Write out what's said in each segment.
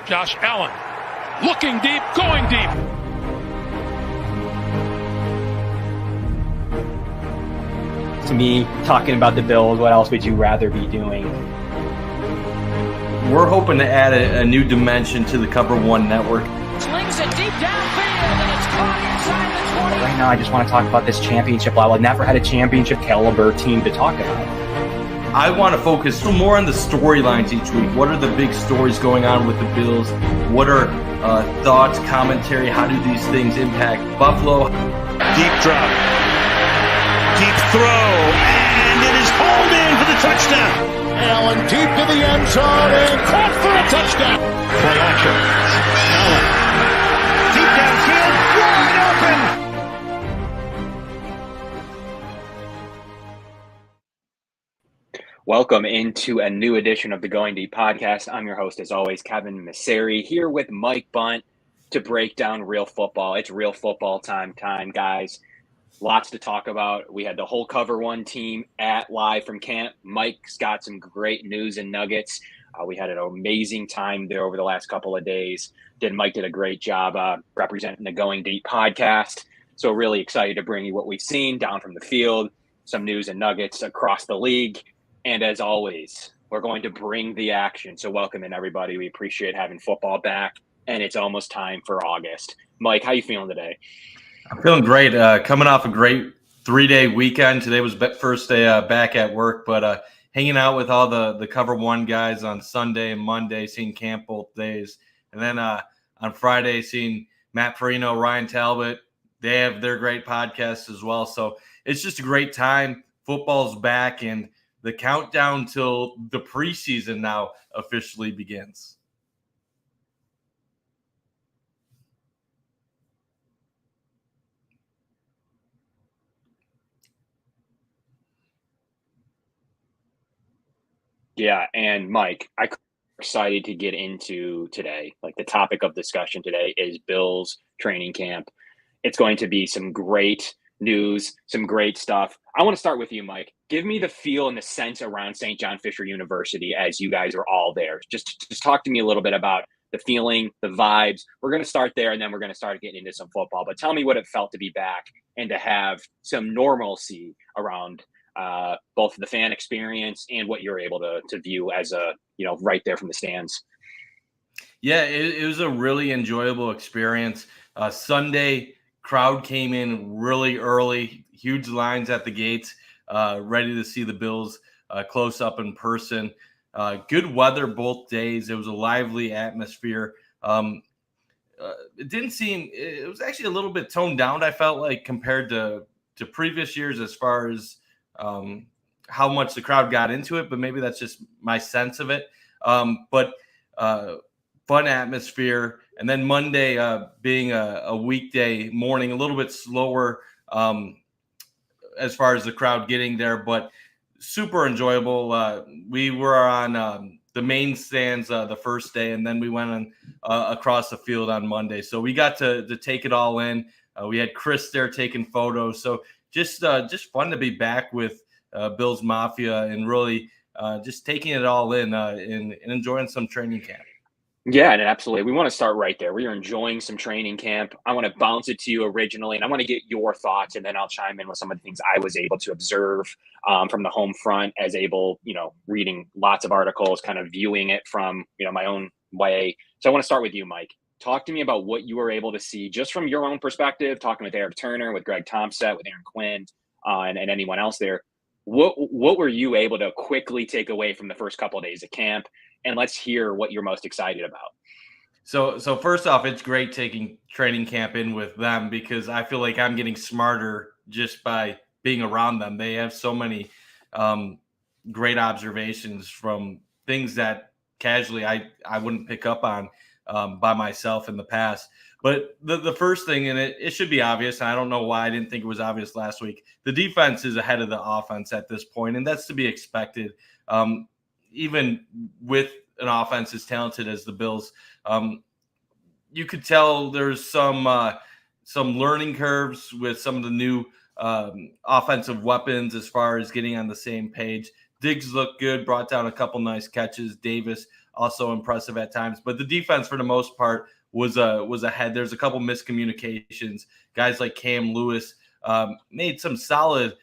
Josh Allen looking deep, going deep. To me, talking about the Bills, what else would you rather be doing? We're hoping to add a new dimension to the Cover One network. Slings it deep downfield, and it's caught inside the 20. Right now, I just want to talk about this championship level. I've never had a championship caliber team to talk about. I want to focus more on the storylines each week. What are the big stories going on with the Bills? What are thoughts, commentary? How do these things impact Buffalo? Deep drop. Deep throw. And it is hauled in for the touchdown. Allen deep in the end zone and caught for a touchdown. Play action. Allen. Deep downfield. Wide open. Welcome into a new edition of the Going Deep podcast. I'm your host, as always, Kevin Masseri, here with Mike Bunt to break down real football. It's real football time, guys. Lots to talk about. We had the whole Cover One team live from camp. Mike's got some great news and nuggets. We had an amazing time there over the last couple of days. Mike did a great job representing the Going Deep podcast. So really excited to bring you what we've seen down from the field, some news and nuggets across the league. And as always, we're going to bring the action. So welcome in, everybody. We appreciate having football back, and it's almost time for August. Mike, how you feeling today? I'm feeling great. Coming off a great 3-day weekend. Today was first day back at work, but hanging out with all the Cover One guys on Sunday and Monday, seeing camp both days. And then on Friday, seeing Matt Farino, Ryan Talbot. They have their great podcasts as well. So it's just a great time. Football's back, and the countdown till the preseason now officially begins. Yeah, and Mike, I'm excited to get into today. Like, the topic of discussion today is Bills training camp. It's going to be some great news, some great stuff. I want to start with you, Mike. Give me the feel and the sense around St. John Fisher University as you guys are all there. Just talk to me a little bit about the feeling, the vibes. We're going to start there, and then we're going to start getting into some football. But tell me what it felt to be back and to have some normalcy around both the fan experience and what you're able to view as right there from the stands. Yeah, it was a really enjoyable experience. Sunday, crowd came in really early, huge lines at the gates, ready to see the Bills close up in person. Good weather both days. It was a lively atmosphere. It was actually a little bit toned down, I felt like, compared to previous years as far as how much the crowd got into it, but maybe that's just my sense of it. But fun atmosphere. And then Monday being a weekday morning, a little bit slower as far as the crowd getting there, but super enjoyable. We were on the main stands the first day, and then we went on across the field on Monday. So we got to take it all in. We had Chris there taking photos. So just fun to be back with Bills Mafia and really just taking it all in and enjoying some training camp. Yeah, and absolutely. We want to start right there. We are enjoying some training camp. I want to bounce it to you originally, and I want to get your thoughts, and then I'll chime in with some of the things I was able to observe from the home front as able, reading lots of articles, kind of viewing it from, my own way. So I want to start with you, Mike. Talk to me about what you were able to see just from your own perspective, talking with Eric Turner, with Greg Thompson, with Aaron Quinn, and anyone else there. What were you able to quickly take away from the first couple of days of camp? And let's hear what you're most excited about. So first off, it's great taking training camp in with them because I feel like I'm getting smarter just by being around them. They have so many great observations from things that casually I wouldn't pick up on by myself in the past. But the first thing, and it should be obvious, and I don't know why I didn't think it was obvious last week, the defense is ahead of the offense at this point, and that's to be expected. Even with an offense as talented as the Bills, you could tell there's some learning curves with some of the new offensive weapons as far as getting on the same page. Diggs looked good, brought down a couple nice catches. Davis also impressive at times, but the defense for the most part was ahead. There's a couple miscommunications. Guys like Cam Lewis made some solid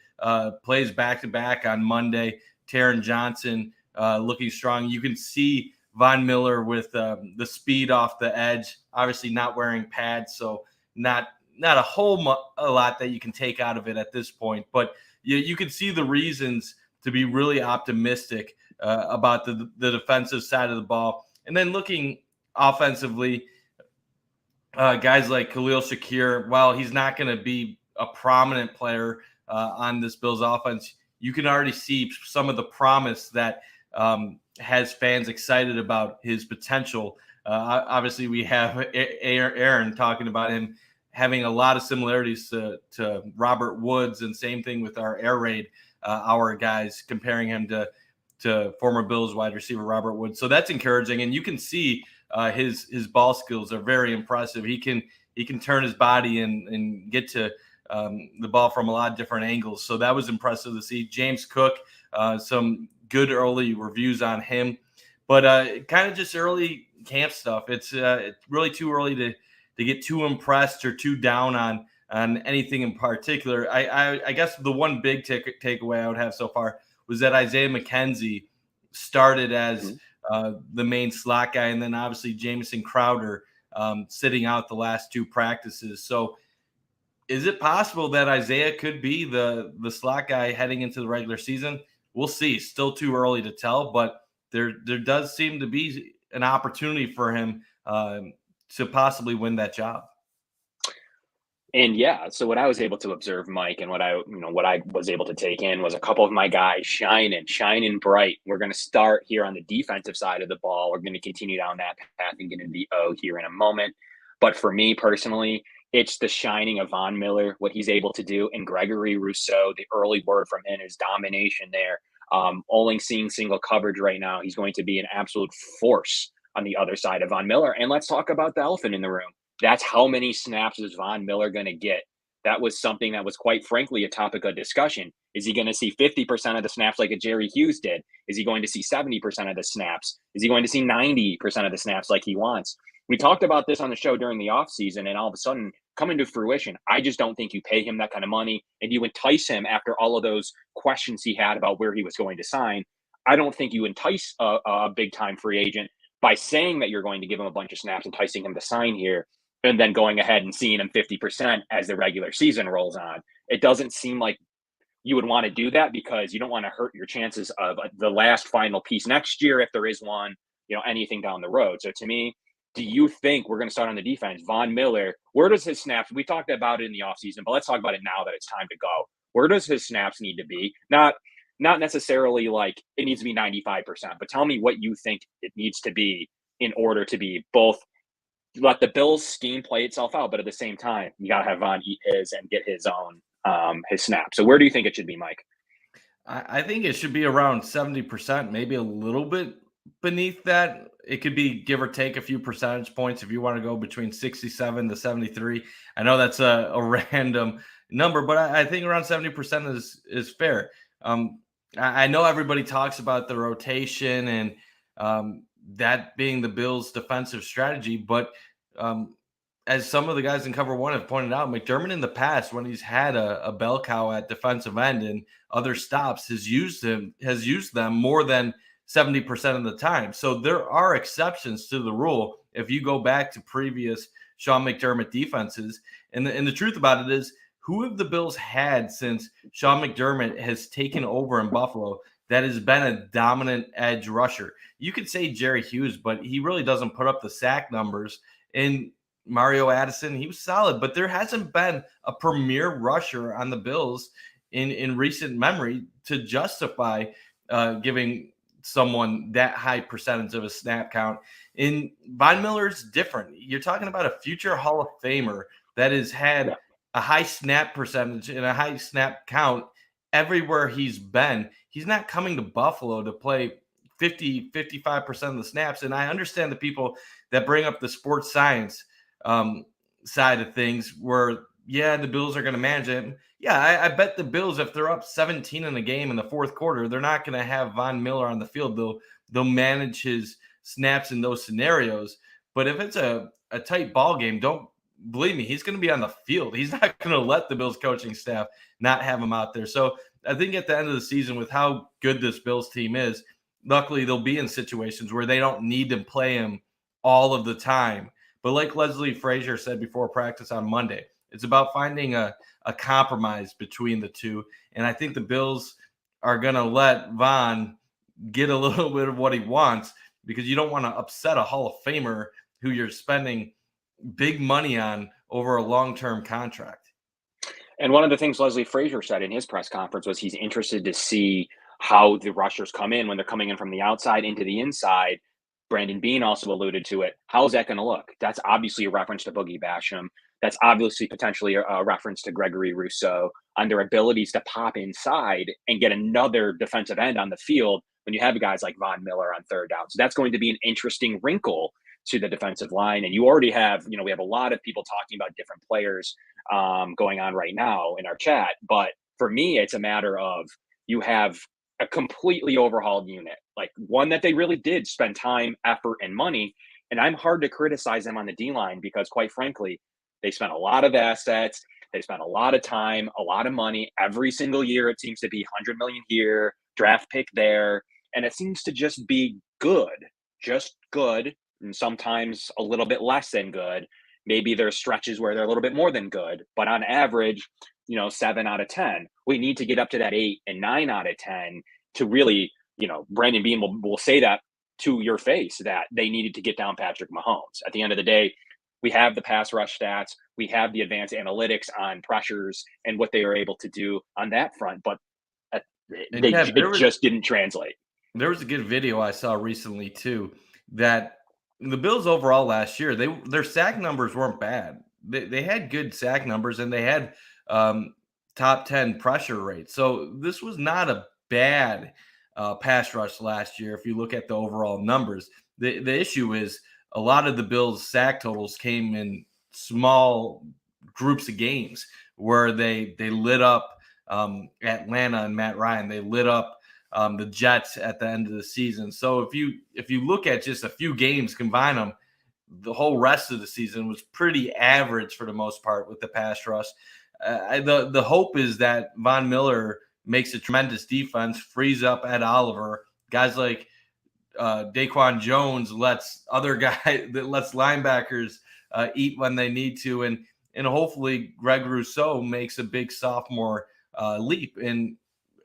plays back to back on Monday. Taron Johnson looking strong. You can see Von Miller with the speed off the edge, obviously not wearing pads, so not a lot that you can take out of it at this point. But you can see the reasons to be really optimistic about the defensive side of the ball. And then looking offensively, guys like Khalil Shakir, while he's not going to be a prominent player on this Bills offense, you can already see some of the promise that has fans excited about his potential. Obviously, we have Aaron talking about him having a lot of similarities to Robert Woods, and same thing with our air raid, our guys, comparing him to former Bills wide receiver Robert Woods. So that's encouraging, and you can see his ball skills are very impressive. He can turn his body and get to the ball from a lot of different angles. So that was impressive to see. James Cook, some good early reviews on him, but kind of just early camp stuff. It's really too early to get too impressed or too down on anything in particular. I guess the one big takeaway I would have so far was that Isaiah McKenzie started as the main slot guy, and then obviously Jamison Crowder sitting out the last two practices. So is it possible that Isaiah could be the slot guy heading into the regular season? We'll see. Still too early to tell, but there does seem to be an opportunity for him to possibly win that job. And yeah, so what I was able to observe, Mike, and what I was able to take in was a couple of my guys shining bright. We're going to start here on the defensive side of the ball. We're going to continue down that path and get into the O here in a moment. But for me personally, it's the shining of Von Miller, what he's able to do, and Gregory Rousseau. The early word from him is domination there. Only seeing single coverage right now. He's going to be an absolute force on the other side of Von Miller. And let's talk about the elephant in the room. That's how many snaps is Von Miller going to get? That was something that was quite frankly a topic of discussion. Is he going to see 50% of the snaps like a Jerry Hughes did? Is he going to see 70% of the snaps? Is he going to see 90% of the snaps like he wants? We talked about this on the show during the offseason, and all of a sudden, coming to fruition, I just don't think you pay him that kind of money and you entice him after all of those questions he had about where he was going to sign. I don't think you entice a big-time free agent by saying that you're going to give him a bunch of snaps, enticing him to sign here, and then going ahead and seeing him 50% as the regular season rolls on. It doesn't seem like you would want to do that because you don't want to hurt your chances of the last final piece next year, if there is one, anything down the road. So to me, do you think we're going to start on the defense? Von Miller, where does his snaps? We talked about it in the offseason, but let's talk about it now that it's time to go. Where does his snaps need to be? Not necessarily like it needs to be 95%, but tell me what you think it needs to be in order to be both let the Bills scheme play itself out, but at the same time, you got to have Von eat his and get his own his snap. So where do you think it should be, Mike? I think it should be around 70%, maybe a little bit beneath that. It could be give or take a few percentage points if you want to go between 67 to 73. I know that's a random number, but I think around 70% is fair. I know everybody talks about the rotation and that being the Bills' defensive strategy, but as some of the guys in Cover One have pointed out, McDermott in the past, when he's had a bell cow at defensive end and other stops, has used them more than 70% of the time. So there are exceptions to the rule if you go back to previous Sean McDermott defenses. And the truth about it is, who have the Bills had since Sean McDermott has taken over in Buffalo that has been a dominant edge rusher? You could say Jerry Hughes, but he really doesn't put up the sack numbers. And Mario Addison, he was solid, but there hasn't been a premier rusher on the Bills in recent memory to justify giving someone that high percentage of a snap count. And Von Miller's different. You're talking about a future Hall of Famer that has had a high snap percentage and a high snap count everywhere he's been. He's not coming to Buffalo to play 55% of the snaps. And I understand the people that bring up the sports science side of things, where yeah, the Bills are going to manage it. Yeah, I bet the Bills, if they're up 17 in a game in the fourth quarter, they're not going to have Von Miller on the field. They'll manage his snaps in those scenarios. But if it's a tight ball game, don't believe me, he's going to be on the field. He's not going to let the Bills coaching staff not have him out there. So I think at the end of the season, with how good this Bills team is, luckily they'll be in situations where they don't need to play him all of the time. But like Leslie Frazier said before practice on Monday, it's about finding a compromise between the two. And I think the Bills are going to let Von get a little bit of what he wants, because you don't want to upset a Hall of Famer who you're spending big money on over a long-term contract. And one of the things Leslie Frazier said in his press conference was he's interested to see how the rushers come in when they're coming in from the outside into the inside. Brandon Beane also alluded to it. How's that going to look? That's obviously a reference to Boogie Basham. That's obviously potentially a reference to Gregory Rousseau on their abilities to pop inside and get another defensive end on the field when you have guys like Von Miller on third down. So that's going to be an interesting wrinkle to the defensive line. And you already have, we have a lot of people talking about different players going on right now in our chat. But for me, it's a matter of you have a completely overhauled unit, like one that they really did spend time, effort, and money. And I'm hard to criticize them on the D-line because, quite frankly, they spent a lot of assets. They spent a lot of time, a lot of money. Every single year, it seems to be $100 million here, draft pick there. And it seems to just be just good, and sometimes a little bit less than good. Maybe there's stretches where they're a little bit more than good. But on average, 7 out of 10. We need to get up to that 8 and 9 out of 10 to really, Brandon Beane will say that to your face, that they needed to get down Patrick Mahomes. At the end of the day, we have the pass rush stats. We have the advanced analytics on pressures and what they are able to do on that front. But it just didn't translate. There was a good video I saw recently, too, that the Bills overall last year, their sack numbers weren't bad. They had good sack numbers, and they had top 10 pressure rates. So this was not a bad pass rush last year if you look at the overall numbers. The issue is a lot of the Bills' sack totals came in small groups of games where they lit up Atlanta and Matt Ryan. They lit up the Jets at the end of the season. So if you look at just a few games, combine them, the whole rest of the season was pretty average for the most part with the pass rush. The hope is that Von Miller makes a tremendous defense, frees up Ed Oliver, guys like Daquan Jones lets linebackers eat when they need to, and hopefully Greg Rousseau makes a big sophomore leap. And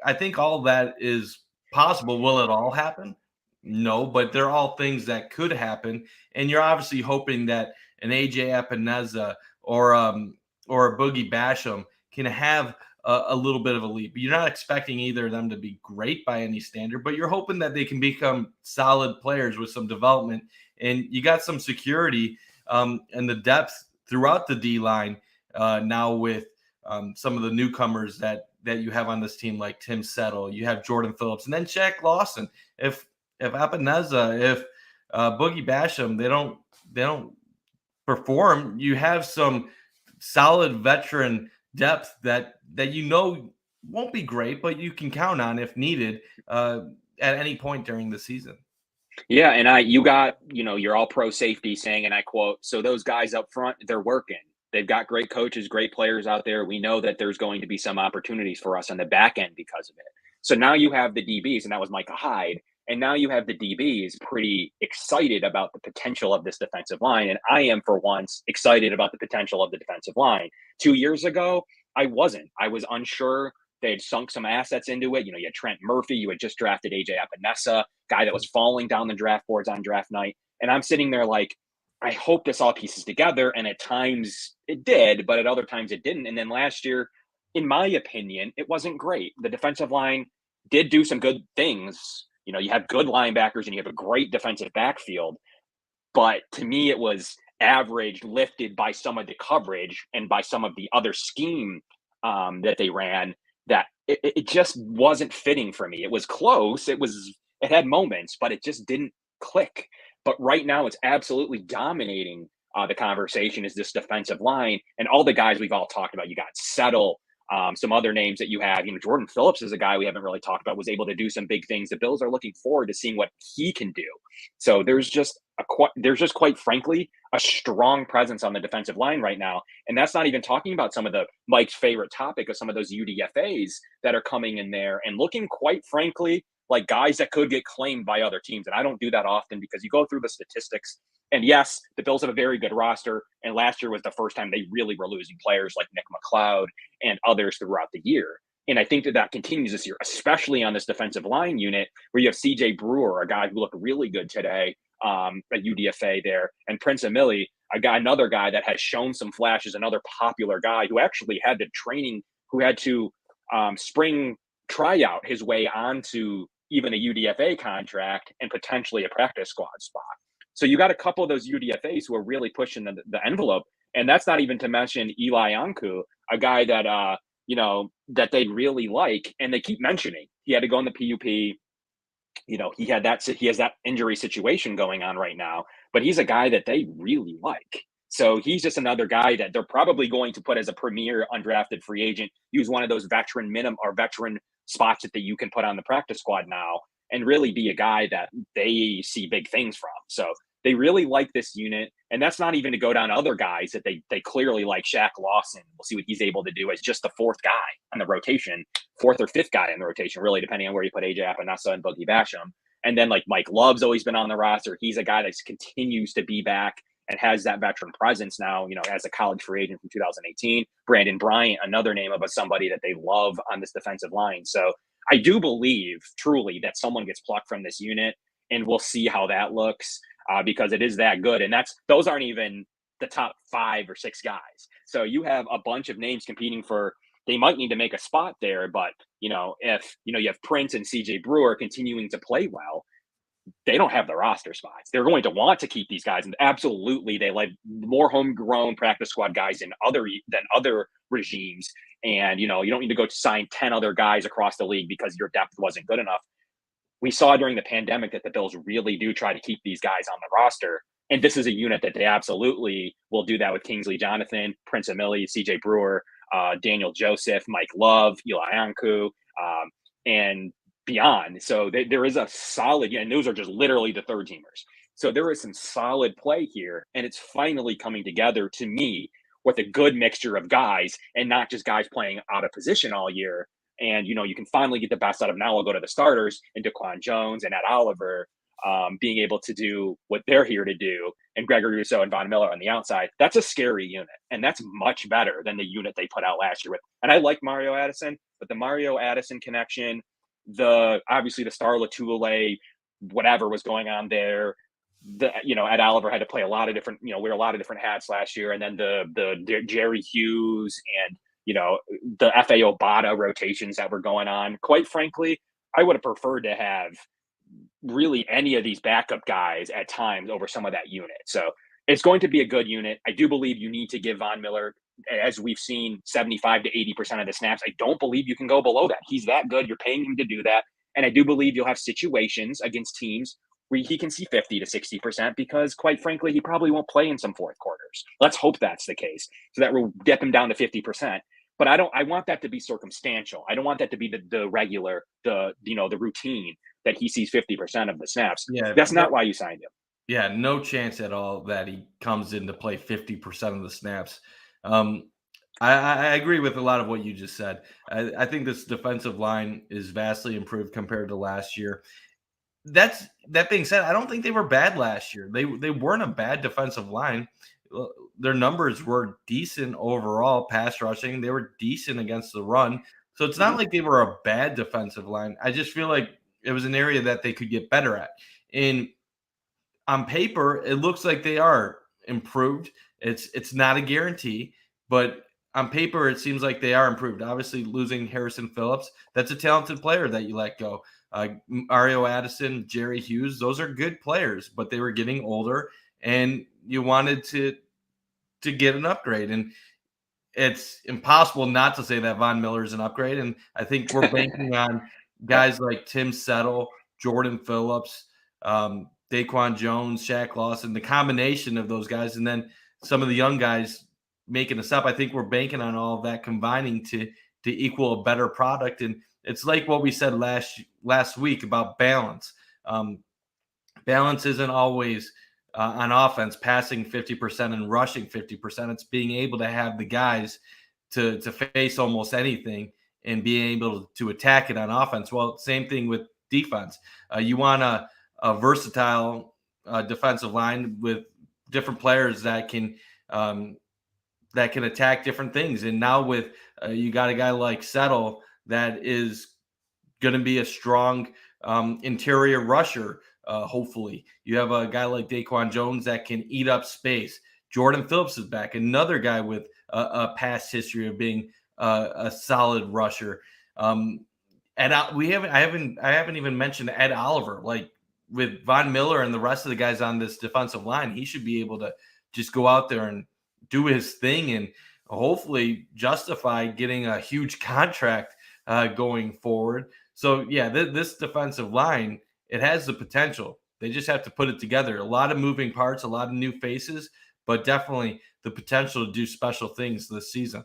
I think all of that is possible. Will it all happen? No, but they're all things that could happen. And you're obviously hoping that an AJ Epineza or a Boogie Basham can have a little bit of a leap. You're not expecting either of them to be great by any standard, but you're hoping that they can become solid players with some development. And you got some security and the depth throughout the D-line now with some of the newcomers that you have on this team, like Tim Settle. You have Jordan Phillips, and then Shaq Lawson. If Epineza, if Boogie Basham, they don't perform, you have some solid veteran depth that won't be great, but you can count on if needed at any point during the season. Yeah, and you got, you're all pro safety saying, and I quote, so those guys up front, they're working. They've got great coaches, great players out there. We know that there's going to be some opportunities for us on the back end because of it. So now you have the DBs, and that was Micah Hyde. And now you have the DBs pretty excited about the potential of this defensive line. And I am, for once, excited about the potential of the defensive line. 2 years ago, I wasn't. I was unsure. They had sunk some assets into it. You had Trent Murphy. You had just drafted AJ Epineza, guy that was falling down the draft boards on draft night. And I'm sitting there like, I hope this all pieces together. And at times it did, but at other times it didn't. And then last year, in my opinion, it wasn't great. The defensive line did do some good things. You have good linebackers and you have a great defensive backfield. But to me, it was average, lifted by some of the coverage and by some of the other scheme that they ran, that it just wasn't fitting for me. It was close. It had moments, but it just didn't click. But right now it's absolutely dominating the conversation is this defensive line and all the guys we've all talked about. You got Settle, some other names that you have. Jordan Phillips is a guy we haven't really talked about, was able to do some big things. The Bills are looking forward to seeing what he can do. So there's just quite frankly a strong presence on the defensive line right now. And that's not even talking about some of the Mike's favorite topic of some of those UDFAs that are coming in there and looking quite frankly like guys that could get claimed by other teams. And I don't do that often because you go through the statistics. And yes, the Bills have a very good roster. And last year was the first time they really were losing players like Nick McLeod and others throughout the year. And I think that continues this year, especially on this defensive line unit where you have CJ Brewer, a guy who looked really good today at UDFA there, and Prince Emili, another guy that has shown some flashes, another popular guy who actually had to spring tryout his way onto even a UDFA contract and potentially a practice squad spot. So you got a couple of those UDFAs who are really pushing the envelope. And that's not even to mention Eli Anku, a guy that, that they really like. And they keep mentioning he had to go in the PUP. He has that injury situation going on right now, but he's a guy that they really like. So he's just another guy that they're probably going to put as a premier undrafted free agent, use one of those veteran spots that you can put on the practice squad now and really be a guy that they see big things from. So they really like this unit. And that's not even to go down other guys that they clearly like. Shaq Lawson, we'll see what he's able to do as just the fourth or fifth guy in the rotation, really, depending on where you put AJ Epinesa and Boogie Basham. And then like Mike Love's always been on the roster. He's a guy that continues to be back and has that veteran presence now, as a college free agent from 2018. Brandon Bryant, another name of somebody that they love on this defensive line. So I do believe truly that someone gets plucked from this unit, and we'll see how that looks because it is that good. And those aren't even the top 5 or 6 guys. So you have a bunch of names competing for, they might need to make a spot there, but if you have Prince and CJ Brewer continuing to play well, they don't have the roster spots. They're going to want to keep these guys, and absolutely they like more homegrown practice squad guys than other regimes. And you don't need to go to sign 10 other guys across the league because your depth wasn't good enough. We saw during the pandemic that the Bills really do try to keep these guys on the roster, and this is a unit that they absolutely will do that with. Kingsley Jonathan, Prince Emili, CJ Brewer, Daniel Joseph, Mike Love, Eli Anku, and beyond. So there is a solid, and those are just literally the third teamers. So there is some solid play here, and it's finally coming together to me with a good mixture of guys and not just guys playing out of position all year. And, you can finally get the best out of. Now we'll go to the starters and Daquan Jones and Ed Oliver being able to do what they're here to do, and Gregory Rousseau and Von Miller on the outside. That's a scary unit, and that's much better than the unit they put out last year with. And I like Mario Addison, but the Mario Addison connection, obviously the Star Latulele, whatever was going on there, Ed Oliver had to play a lot of different, wear a lot of different hats last year. And then the Jerry Hughes and, the F.A. Obata rotations that were going on. Quite frankly, I would have preferred to have really any of these backup guys at times over some of that unit. So it's going to be a good unit. I do believe you need to give Von Miller, as we've seen, 75 to 80% of the snaps. I don't believe you can go below that. He's that good. You're paying him to do that. And I do believe you'll have situations against teams where he can see 50 to 60% because, quite frankly, he probably won't play in some fourth quarters. Let's hope that's the case. So that will dip him down to 50%. But I want that to be circumstantial. I don't want that to be the regular, the routine that he sees 50% of the snaps. Yeah, that's not why you signed him. Yeah, no chance at all that he comes in to play 50% of the snaps. I agree with a lot of what you just said. I think this defensive line is vastly improved compared to last year. That being said, I don't think they were bad last year. They weren't a bad defensive line. Their numbers were decent overall, pass rushing. They were decent against the run. So it's not like they were a bad defensive line. I just feel like it was an area that they could get better at. And on paper, it looks like they are improved. It's not a guarantee, but on paper, it seems like they are improved. Obviously, losing Harrison Phillips, that's a talented player that you let go. Mario Addison, Jerry Hughes, those are good players, but they were getting older, and you wanted to get an upgrade. And it's impossible not to say that Von Miller is an upgrade. And I think we're banking on guys like Tim Settle, Jordan Phillips, Daquan Jones, Shaq Lawson, the combination of those guys. And then some of the young guys making us up. I think we're banking on all of that combining to equal a better product. And it's like what we said last week about balance. Balance isn't always on offense, passing 50% and rushing 50%. It's being able to have the guys to face almost anything and being able to attack it on offense. Well, same thing with defense. You want a versatile defensive line with different players that can attack different things. And now with you got a guy like Settle that is going to be a strong interior rusher. Hopefully, you have a guy like Daquan Jones that can eat up space. Jordan Phillips is back, another guy with a past history of being a solid rusher. And I haven't even mentioned Ed Oliver. Like with Von Miller and the rest of the guys on this defensive line, he should be able to just go out there and do his thing and hopefully justify getting a huge contract going forward. So yeah, this defensive line, it has the potential. They just have to put it together. A lot of moving parts, a lot of new faces, but definitely the potential to do special things this season.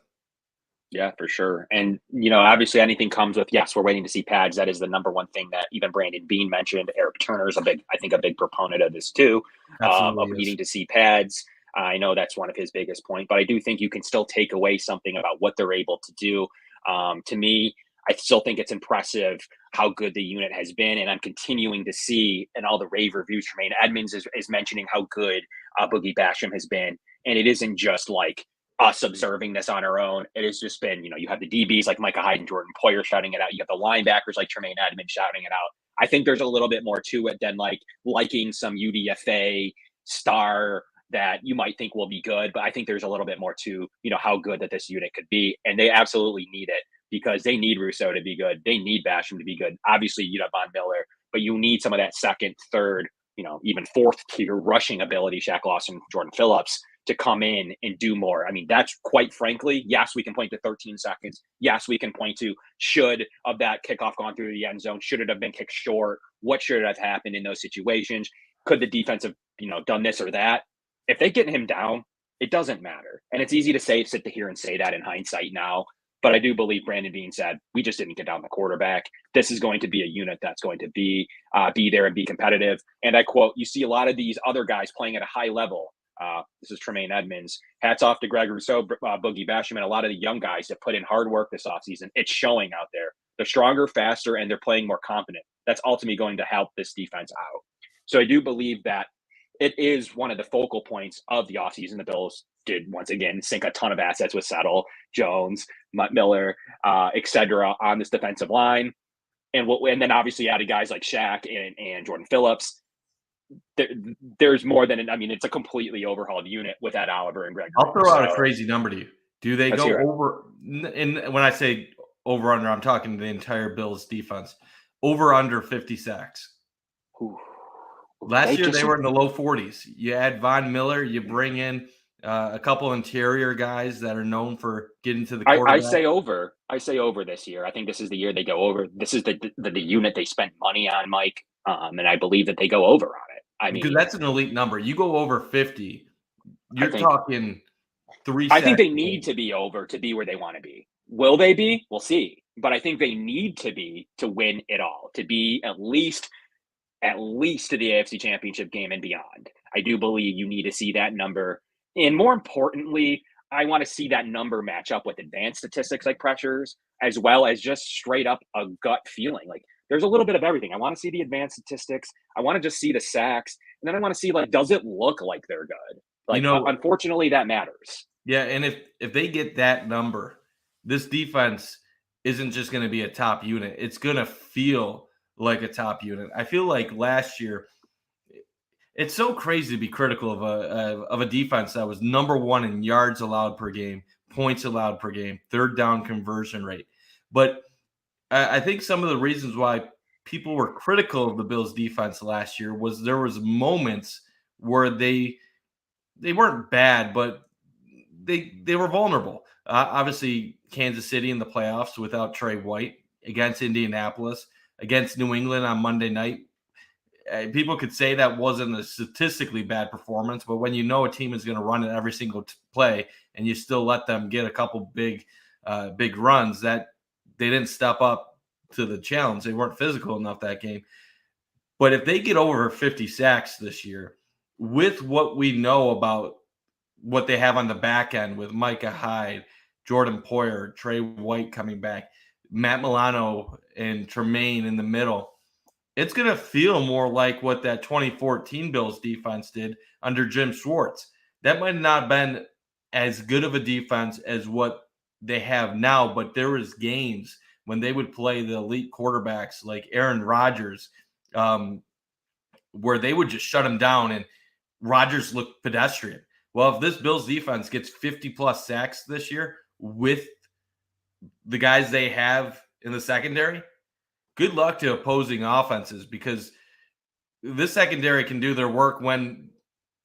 Yeah, for sure. And, obviously anything comes with, yes, we're waiting to see pads. That is the number one thing that even Brandon Beane mentioned. Eric Turner is a big proponent of this too, of needing to see pads. I know that's one of his biggest points, but I do think you can still take away something about what they're able to do. To me, I still think it's impressive how good the unit has been. And I'm continuing to see in all the rave reviews, Tremaine Edmonds is mentioning how good Boogie Basham has been. And it isn't just like us observing this on our own. It has just been, you have the DBs like Micah Hyde and Jordan Poyer shouting it out. You have the linebackers like Tremaine Edmonds shouting it out. I think there's a little bit more to it than like liking some UDFA star that you might think will be good. But I think there's a little bit more to, how good that this unit could be. And they absolutely need it, because they need Rousseau to be good. They need Basham to be good. Obviously, you have Von Miller, but you need some of that second, third, even fourth tier rushing ability, Shaq Lawson, Jordan Phillips, to come in and do more. I mean, that's quite frankly, yes, we can point to 13 seconds. Yes, we can point to should of that kickoff gone through the end zone. Should it have been kicked short? What should have happened in those situations? Could the defense have, done this or that? If they get him down, it doesn't matter. And it's easy to sit here and say that in hindsight now. But I do believe Brandon Beane said, we just didn't get down the quarterback. This is going to be a unit that's going to be there and be competitive. And I quote, you see a lot of these other guys playing at a high level. This is Tremaine Edmonds. Hats off to Greg Rousseau, Boogie Basham, and a lot of the young guys that put in hard work this offseason. It's showing out there. They're stronger, faster, and they're playing more competent. That's ultimately going to help this defense out. So I do believe that it is one of the focal points of the offseason. The Bills did once again sink a ton of assets with Settle, Jones, Miller, etc. on this defensive line, and then obviously added guys like Shaq and Jordan Phillips. There's more than it's a completely overhauled unit with Ed Oliver and Greg. I'll throw out a crazy number to you. Do they go over? And when I say over under, I'm talking the entire Bills defense. Over under 50 sacks. Ooh. Last year they were in the low 40s. You add Von Miller, you bring in a couple interior guys that are known for getting to the quarterback. I say over this year. I think this is the year they go over. This is the unit they spent money on, Mike. And I believe that they go over on it. Because that's an elite number. You go over 50, you're talking 3 I think they need to be over to be where they want to be. Will they be? We'll see. But I think they need to be to win it all, to be at least to the AFC Championship game and beyond. I do believe you need to see that number. And more importantly, I want to see that number match up with advanced statistics like pressures, as well as just straight up a gut feeling. Like there's a little bit of everything. I want to see the advanced statistics. I want to just see the sacks. And then I want to see, does it look like they're good? Unfortunately, that matters. Yeah, and if they get that number, this defense isn't just going to be a top unit. It's going to feel like a top unit. I feel like last year, it's so crazy to be critical of a defense that was number one in yards allowed per game, points allowed per game, third down conversion rate. But I think some of the reasons why people were critical of the Bills defense last year was there was moments where they weren't bad, but they were vulnerable. Obviously, Kansas City in the playoffs without Trey White, against Indianapolis, against New England on Monday night. people could say that wasn't a statistically bad performance, but when you know a team is going to run it every single play and you still let them get a couple big runs, that they didn't step up to the challenge. They weren't physical enough that game. But if they get over 50 sacks this year, with what we know about what they have on the back end with Micah Hyde, Jordan Poyer, Trey White coming back, Matt Milano and Tremaine in the middle, it's going to feel more like what that 2014 Bills defense did under Jim Schwartz. That might not have been as good of a defense as what they have now, but there was games when they would play the elite quarterbacks like Aaron Rodgers, where they would just shut him down and Rodgers looked pedestrian. Well, if this Bills defense gets 50-plus sacks this year with the guys they have in the secondary, good luck to opposing offenses, because this secondary can do their work when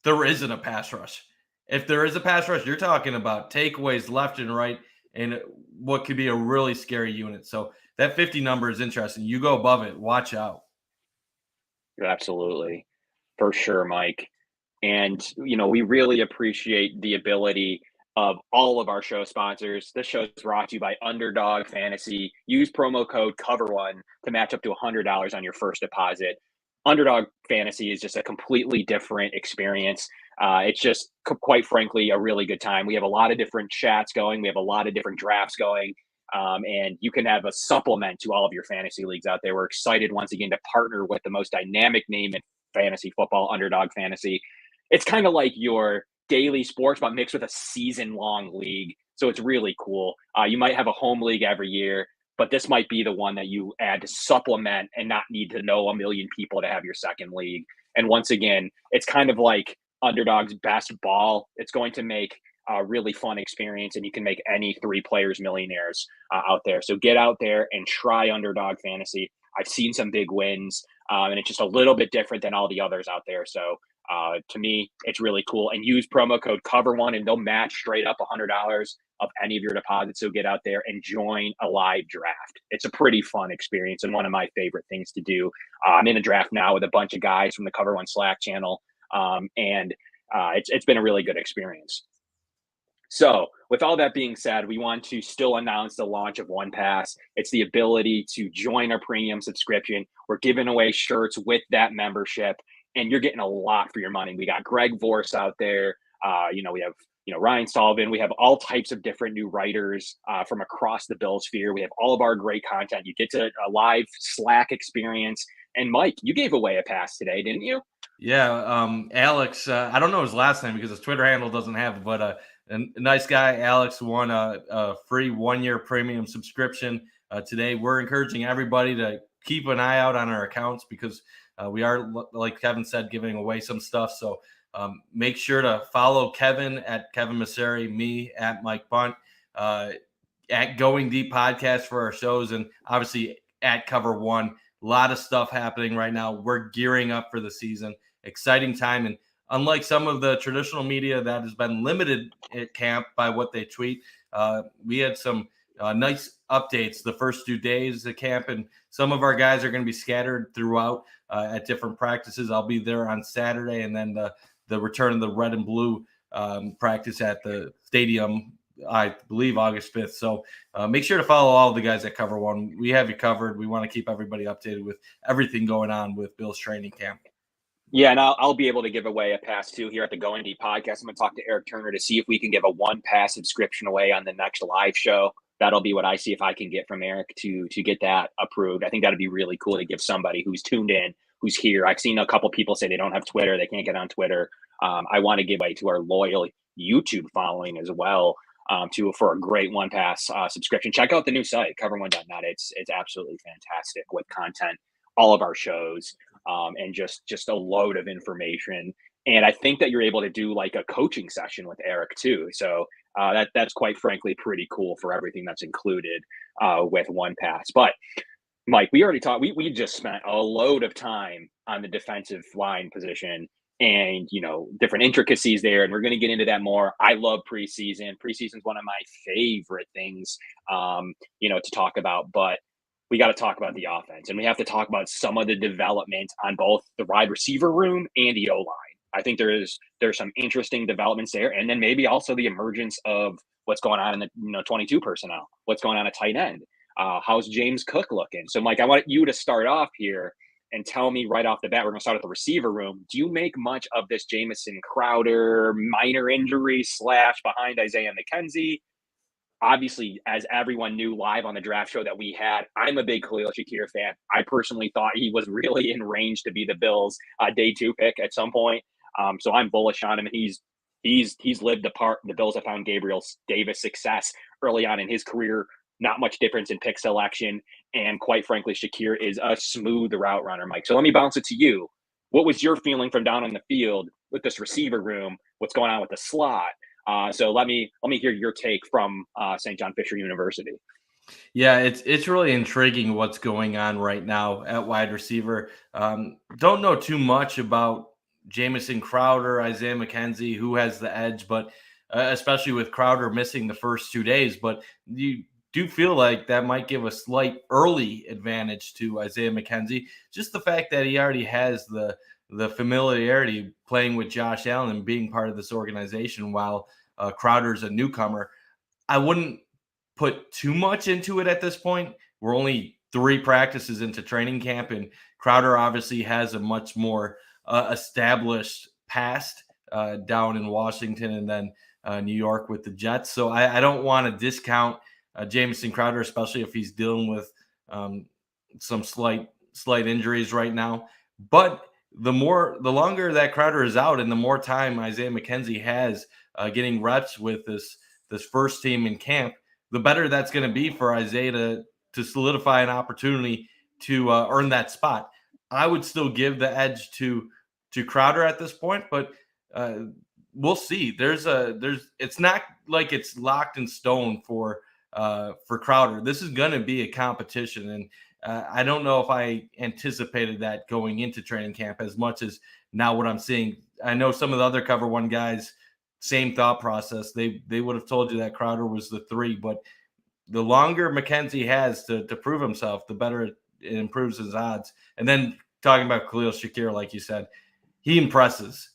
there isn't a pass rush. If there is a pass rush, you're talking about takeaways left and right and what could be a really scary unit. So that 50 number is interesting. You go above it, watch out. Absolutely. For sure, Mike. And, we really appreciate the ability of all of our show sponsors. This show is brought to you by Underdog Fantasy. Use promo code COVER1 to match up to $100 on your first deposit. Underdog Fantasy is just a completely different experience. It's just, quite frankly, a really good time. We have a lot of different chats going. We have a lot of different drafts going. And you can have a supplement to all of your fantasy leagues out there. We're excited once again to partner with the most dynamic name in fantasy football, Underdog Fantasy. It's kind of like your daily sports, but mixed with a season-long league. So it's really cool. You might have a home league every year, but this might be the one that you add to supplement and not need to know a million people to have your second league. And once again, it's kind of like Underdog's best ball. It's going to make a really fun experience, and you can make any 3 players millionaires out there. So get out there and try Underdog Fantasy. I've seen some big wins, and it's just a little bit different than all the others out there. So to me, it's really cool. And use promo code COVER1, and they'll match straight up $100 of any of your deposits. So get out there and join a live draft. It's a pretty fun experience and one of my favorite things to do. I'm in a draft now with a bunch of guys from the Cover1 Slack channel, and it's been a really good experience. So with all that being said, we want to still announce the launch of OnePass. It's the ability to join our premium subscription. We're giving away shirts with that membership, and you're getting a lot for your money. We got Greg Vorse out there. We have Ryan Sullivan. We have all types of different new writers from across the Bill sphere. We have all of our great content. You get to a live Slack experience. And Mike, you gave away a pass today, didn't you? Yeah, Alex. I don't know his last name because his Twitter handle doesn't have it, but a nice guy, Alex, won a free 1-year premium subscription today. We're encouraging everybody to keep an eye out on our accounts because we are, like Kevin said, giving away some stuff. So make sure to follow Kevin at Kevin Masseri, me at Mike Bunt, at Going Deep Podcast for our shows, and obviously at Cover1. A lot of stuff happening right now. We're gearing up for the season. Exciting time. And unlike some of the traditional media that has been limited at camp by what they tweet, we had some nice updates the first 2 days of camp, and some of our guys are going to be scattered throughout at different practices. I'll be there on Saturday, and then the return of the red and blue practice at the stadium, I believe August 5th. So make sure to follow all of the guys at Cover1. We have you covered. We want to keep everybody updated with everything going on with Bill's training camp. Yeah, and I'll be able to give away a pass too here at the Going Deep Podcast. I'm going to talk to Eric Turner to see if we can give a OnePass subscription away on the next live show. That'll be what I see if I can get from Eric to get that approved. I think that'd be really cool to give somebody who's tuned in, who's here. I've seen a couple people say they don't have Twitter, they can't get on Twitter. I want to give away to our loyal YouTube following as well, for a great OnePass subscription. Check out the new site, cover1.net. It's absolutely fantastic with content, all of our shows, and just a load of information. And I think that you're able to do like a coaching session with Eric too. So that's quite frankly pretty cool for everything that's included with OnePass. But Mike, we already talked. We just spent a load of time on the defensive line position and different intricacies there, and we're going to get into that more. I love preseason. Preseason is one of my favorite things, to talk about. But we got to talk about the offense, and we have to talk about some of the development on both the wide receiver room and the O-line. I think there's some interesting developments there, and then maybe also the emergence of what's going on in the 22 personnel, what's going on at tight end. How's James Cook looking? So, Mike, I want you to start off here and tell me right off the bat, we're going to start at the receiver room. Do you make much of this Jamison Crowder minor injury / behind Isaiah McKenzie? Obviously, as everyone knew live on the draft show that we had, I'm a big Khalil Shakir fan. I personally thought he was really in range to be the Bills' day 2 pick at some point. So I'm bullish on him. He's lived the part. The Bills have found Gabriel Davis success early on in his career. Not much difference in pick selection. And quite frankly, Shakir is a smooth route runner, Mike. So let me bounce it to you. What was your feeling from down on the field with this receiver room? What's going on with the slot? So let me hear your take from St. John Fisher University. Yeah, it's really intriguing what's going on right now at wide receiver. Don't know too much about Jamison Crowder, Isaiah McKenzie, who has the edge, but especially with Crowder missing the first 2 days. But you do feel like that might give a slight early advantage to Isaiah McKenzie. Just the fact that he already has the familiarity playing with Josh Allen and being part of this organization while Crowder's a newcomer. I wouldn't put too much into it at this point. We're only 3 practices into training camp, and Crowder obviously has a much more established past down in Washington and then New York with the Jets. So I don't want to discount Jamison Crowder, especially if he's dealing with some slight injuries right now. But the longer that Crowder is out and the more time Isaiah McKenzie has getting reps with this first team in camp, the better that's going to be for Isaiah to solidify an opportunity to earn that spot. I would still give the edge to Crowder at this point, but we'll see. It's not like it's locked in stone for Crowder. This is going to be a competition, and I don't know if I anticipated that going into training camp as much as now what I'm seeing. I know some of the other Cover One guys, same thought process. They would have told you that Crowder was the 3, but the longer McKenzie has to prove himself, the better it improves his odds. And then talking about Khalil Shakir, like you said, he impresses.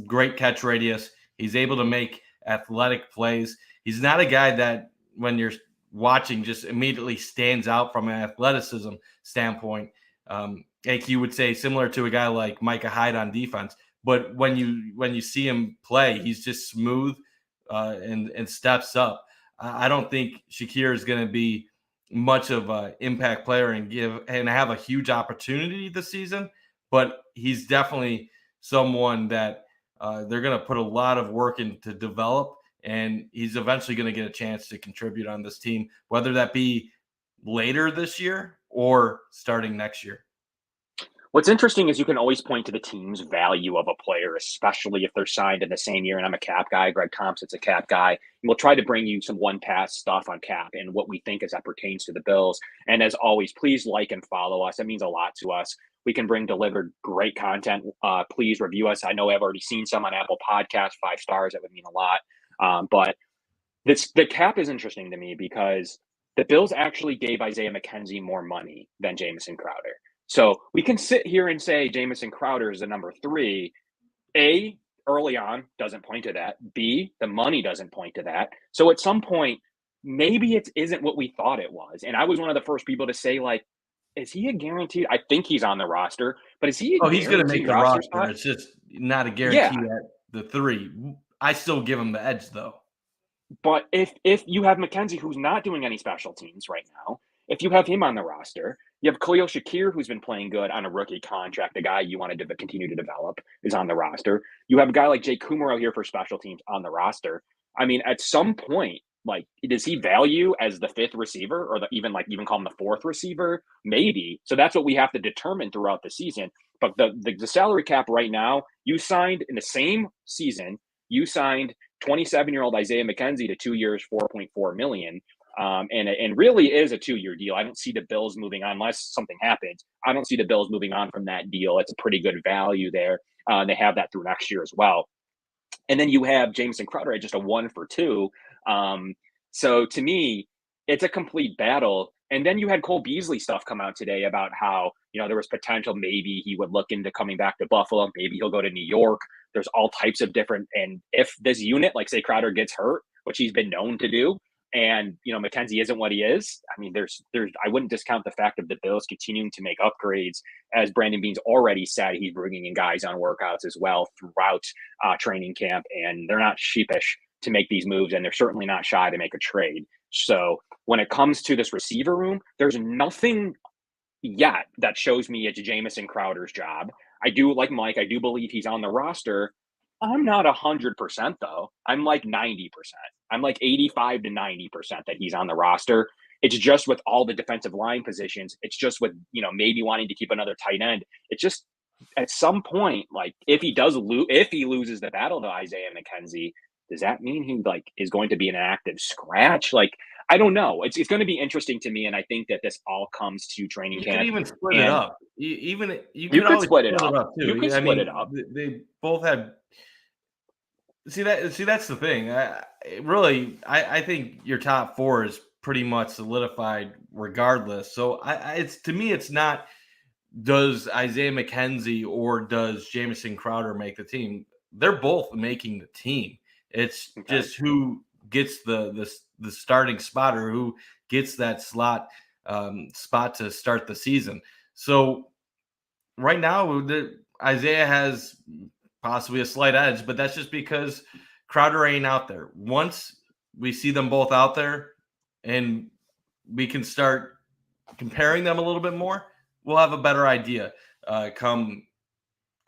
Great catch radius. He's able to make athletic plays. He's not a guy that when you're watching just immediately stands out from an athleticism standpoint. Like you would say, similar to a guy like Micah Hyde on defense. But when you see him play, he's just smooth and steps up. I don't think Shakir is going to be much of an impact player and have a huge opportunity this season, but he's definitely someone that they're going to put a lot of work in to develop, and he's eventually going to get a chance to contribute on this team, whether that be later this year or starting next year. What's interesting is you can always point to the team's value of a player, especially if they're signed in the same year. And I'm a cap guy. Greg Thompson's a cap guy. And we'll try to bring you some one-pass stuff on cap and what we think as that pertains to the Bills. And as always, please like and follow us. That means a lot to us. We can bring delivered great content. Please review us. I know I've already seen some on Apple Podcasts, 5 stars. That would mean a lot. But the cap is interesting to me because the Bills actually gave Isaiah McKenzie more money than Jamison Crowder. So we can sit here and say Jamison Crowder is the number 3. A, early on, doesn't point to that. B, the money doesn't point to that. So at some point, maybe it isn't what we thought it was. And I was one of the first people to say, like, is he a guaranteed? I think he's on the roster, but is he he's going to make the roster spot? It's just not a guarantee at the 3. I still give him the edge, though. But if you have McKenzie, who's not doing any special teams right now, if you have him on the roster, you have Khalil Shakir, who's been playing good on a rookie contract, a guy you wanted to continue to develop, is on the roster. You have a guy like Jay Kumaro here for special teams on the roster. I mean, at some point, like, does he value as the 5th receiver or even call him the 4th receiver? Maybe. So that's what we have to determine throughout the season. But the salary cap right now, you signed in the same season, you signed 27-year-old Isaiah McKenzie to 2 years, $4.4 million. And really is a 2-year deal. I don't see the Bills moving on unless something happens. I don't see the Bills moving on from that deal. It's a pretty good value there. They have that through next year as well. And then you have Jamison Crowder at just a 1 for 2. So to me, it's a complete battle. And then you had Cole Beasley stuff come out today about how, there was potential maybe he would look into coming back to Buffalo. Maybe he'll go to New York. There's all types of different, and if this unit, like say Crowder gets hurt, which he's been known to do, and McKenzie isn't what he is, I mean, there's I wouldn't discount the fact of the Bills continuing to make upgrades, as Brandon Beane's already said he's bringing in guys on workouts as well throughout training camp, and they're not sheepish to make these moves, and they're certainly not shy to make a trade. So when it comes to this receiver room, there's nothing yet that shows me it's Jamison Crowder's job. I do, like Mike, I do believe he's on the roster. I'm not 100% though. I'm like 90%. I'm like 85 to 90% that he's on the roster. It's just with all the defensive line positions. It's just with, maybe wanting to keep another tight end. It's just at some point, like if he loses the battle to Isaiah McKenzie, does that mean he is going to be an active scratch? I don't know. It's going to be interesting to me, and I think that this all comes to training camp. You could even split it up. You could split it up too. You could split it up. They both had. See that's the thing. I think your top four is pretty much solidified regardless. So to me it's not does Isaiah McKenzie or does Jamison Crowder make the team. They're both making the team. It's just who gets the starting spot or who gets that spot to start the season. So right now, Isaiah has possibly a slight edge, but that's just because Crowder ain't out there. Once we see them both out there and we can start comparing them a little bit more, we'll have a better idea come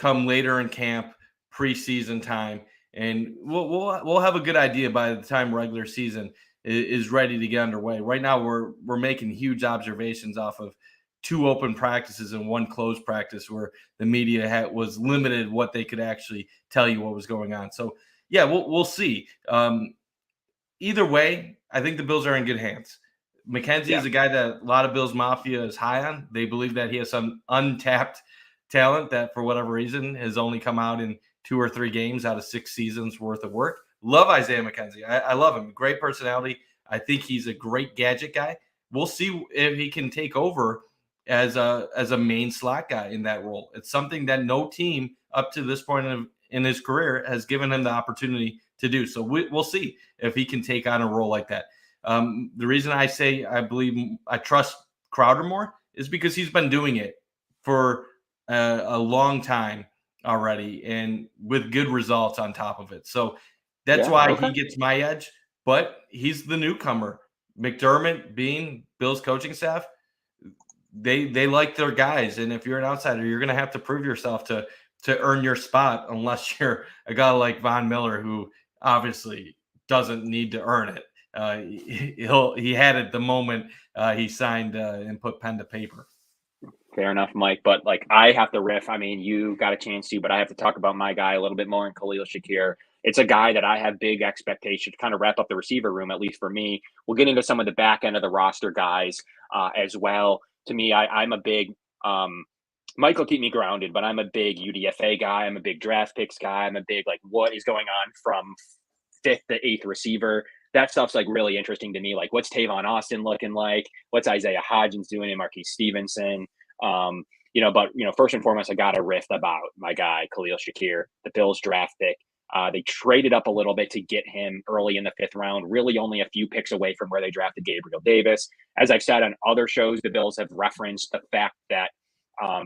later in camp, preseason time. And we'll have a good idea by the time regular season is ready to get underway. Right now, we're making huge observations off of 2 open practices and 1 closed practice, where the media was limited what they could actually tell you what was going on. So yeah, we'll see. Either way, I think the Bills are in good hands. McKenzie is a guy that a lot of Bills Mafia is high on. They believe that he has some untapped talent that, for whatever reason, has only come out in 2 or 3 games out of 6 seasons worth of work. Love Isaiah McKenzie. I love him. Great personality. I think he's a great gadget guy. We'll see if he can take over as a main slot guy in that role. It's something that no team up to this point in his career has given him the opportunity to do. So we'll see if he can take on a role like that. The reason I say I believe I trust Crowder more is because he's been doing it for a long time already, and with good results on top of it. So that's why he gets my edge, but he's the newcomer. McDermott, Beane, Bill's coaching staff, they like their guys. And if you're an outsider, you're going to have to prove yourself to earn your spot, unless you're a guy like Von Miller, who obviously doesn't need to earn it. He had it the moment he signed and put pen to paper. Fair enough, Mike. But I have to riff. I mean, you got a chance to, but I have to talk about my guy a little bit more in Khalil Shakir. It's a guy that I have big expectations to kind of wrap up the receiver room, at least for me. We'll get into some of the back end of the roster guys as well. To me, I'm a big Mike will keep me grounded, but I'm a big UDFA guy. I'm a big draft picks guy. I'm a big what is going on from 5th to 8th receiver. That stuff's really interesting to me. What's Tavon Austin looking like? What's Isaiah Hodgins doing? And Marquise Stevenson. But first and foremost, I got to riff about my guy, Khalil Shakir, the Bills draft pick. They traded up a little bit to get him early in the 5th round, really only a few picks away from where they drafted Gabriel Davis. As I've said on other shows, the Bills have referenced the fact that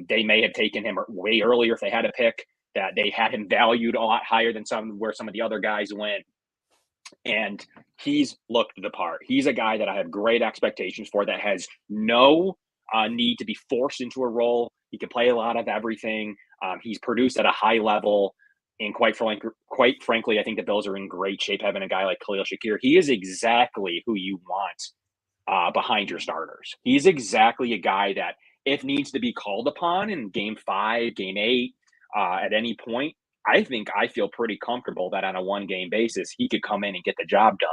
they may have taken him way earlier if they had a pick, that they had him valued a lot higher than where some of the other guys went. And he's looked the part. He's a guy that I have great expectations for, that has no need to be forced into a role. He can play a lot of everything. He's produced at a high level. And quite frankly, I think the Bills are in great shape having a guy like Khalil Shakir. He is exactly who you want behind your starters. He's exactly a guy that, if needs to be called upon in game 5, game 8, at any point, I feel pretty comfortable that on a 1-game basis, he could come in and get the job done.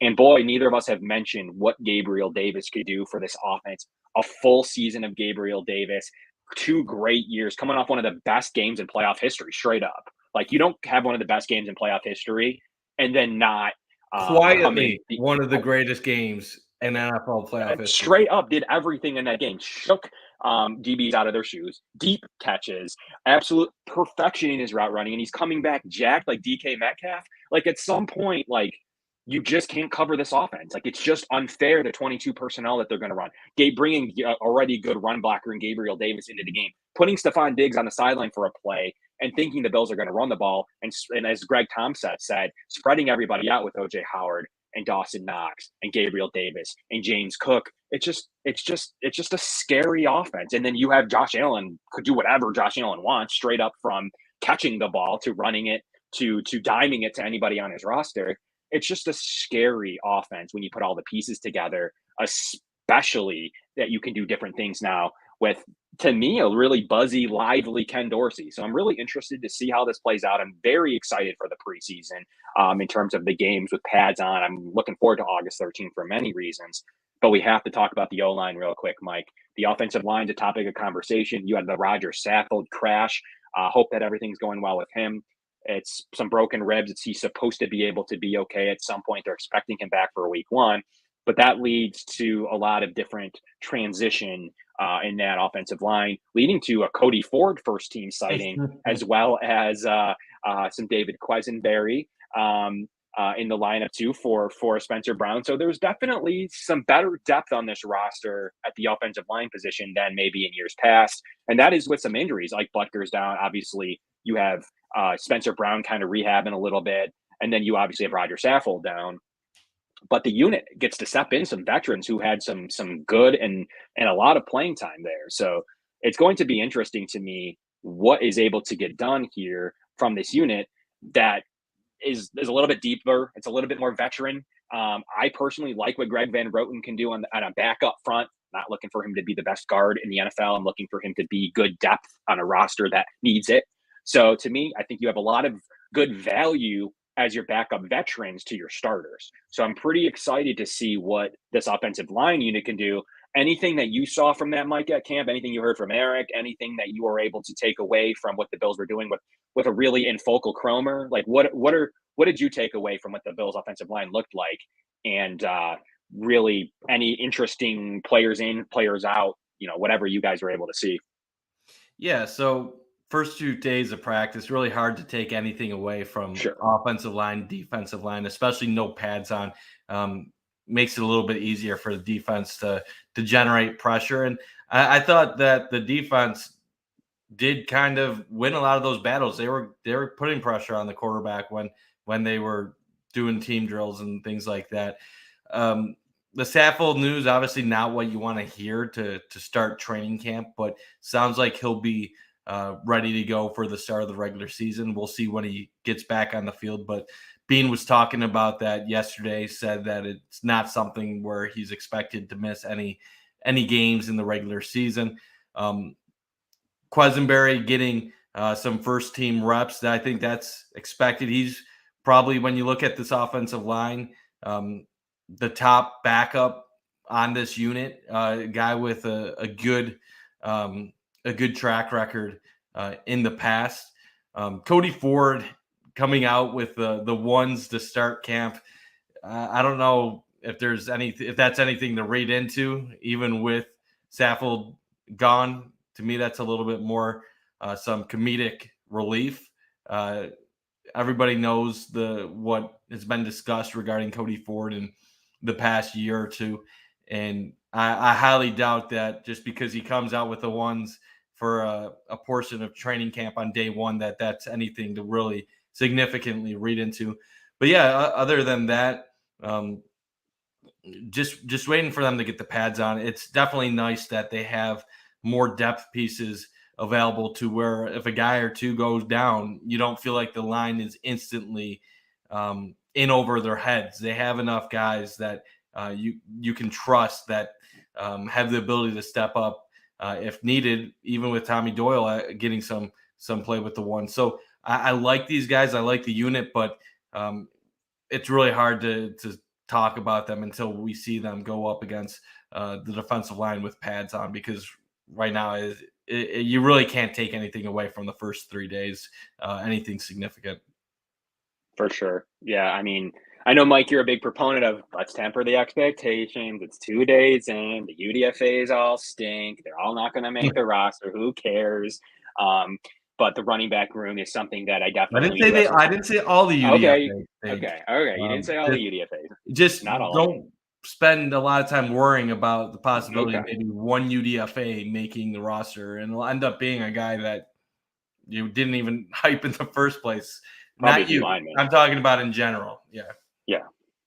And boy, neither of us have mentioned what Gabriel Davis could do for this offense. A full season of Gabriel Davis, 2 great years, coming off one of the best games in playoff history, straight up. You don't have one of the best games in playoff history and then not quietly one of the greatest games An NFL playoff history. Straight up did everything in that game. Shook DBs out of their shoes. Deep catches. Absolute perfection in his route running. And he's coming back jacked like DK Metcalf. Like, at some point, like, you just can't cover this offense. Like, it's just unfair, the 22 personnel that they're going to run. Bringing already good run blocker and Gabriel Davis into the game. Putting Stephon Diggs on the sideline for a play and thinking the Bills are going to run the ball. And as Greg Thompson said, spreading everybody out with O.J. Howard and Dawson Knox and Gabriel Davis and James Cook. It's just a scary offense. And then you have Josh Allen could do whatever Josh Allen wants, straight up from catching the ball to running it to diming it to anybody on his roster. It's just a scary offense when you put all the pieces together, especially that you can do different things now with, to me, a really buzzy, lively Ken Dorsey. So I'm really interested to see how this plays out. I'm very excited for the preseason in terms of the games with pads on. I'm looking forward to August 13th for many reasons. But we have to talk about the O-line real quick, Mike. The offensive line's a topic of conversation. You had the Roger Saffold crash. Hope that everything's going well with him. It's some broken ribs. He's supposed to be able to be okay at some point. They're expecting him back for week 1. But that leads to a lot of different transition in that offensive line, leading to a Cody Ford first team sighting, as well as some David Quesenberry in the lineup too for Spencer Brown. So there's definitely some better depth on this roster at the offensive line position than maybe in years past. And that is with some injuries, like Butker's down. Obviously, you have Spencer Brown kind of rehabbing a little bit. And then you obviously have Roger Saffold down. But the unit gets to step in some veterans who had some good and a lot of playing time there. So it's going to be interesting to me what is able to get done here from this unit that is a little bit deeper. It's a little bit more veteran. I personally like what Greg Van Roten can do on a backup front. Not looking for him to be the best guard in the NFL. I'm looking for him to be good depth on a roster that needs it. So to me, I think you have a lot of good value as your backup veterans to your starters. So I'm pretty excited to see what this offensive line unit can do. Anything that you saw from that, Mike, at camp, anything you heard from Eric, anything that you were able to take away from what the Bills were doing with a really in focal Cromer? Like what did you take away from what the Bills offensive line looked like? And really any interesting players in, players out, whatever you guys were able to see. Yeah. So first 2 days of practice, really hard to take anything away from offensive line, defensive line, especially no pads on. Makes it a little bit easier for the defense to generate pressure. And I thought that the defense did kind of win a lot of those battles. They were putting pressure on the quarterback when they were doing team drills and things like that. The Saffold news, obviously not what you want to hear to start training camp, but sounds like he'll be ready to go for the start of the regular season. We'll see when he gets back on the field. But Bean was talking about that yesterday, said that it's not something where he's expected to miss any games in the regular season. Quesenberry getting some first team reps. I think that's expected. He's probably, when you look at this offensive line, the top backup on this unit, a guy with a good track record in the past. Cody Ford coming out with the ones to start camp. I don't know if that's anything to read into, even with Saffold gone. To me, that's a little bit more some comedic relief. Everybody knows what has been discussed regarding Cody Ford in the past year or two. And I highly doubt that just because he comes out with the ones for a portion of training camp on day 1, that's anything to really significantly read into. But yeah, other than that, just waiting for them to get the pads on. It's definitely nice that they have more depth pieces available to where if a guy or two goes down, you don't feel like the line is instantly in over their heads. They have enough guys that you can trust that have the ability to step up if needed, even with Tommy Doyle getting some play with the one. So I like these guys. I like the unit, but it's really hard to talk about them until we see them go up against the defensive line with pads on, because right now you really can't take anything away from the first 3 days, anything significant. For sure. Yeah. I mean, I know, Mike, you're a big proponent of let's temper the expectations. It's 2 days in. The UDFAs all stink. They're all not going to make the roster. Who cares? But the running back room is something that I definitely. I didn't say all the UDFAs. Okay. You didn't say all the UDFAs. Just not all. Don't spend a lot of time worrying about the possibility of maybe one UDFA making the roster, and it'll end up being a guy that you didn't even hype in the first place. Probably not you. Lineman. I'm talking about in general.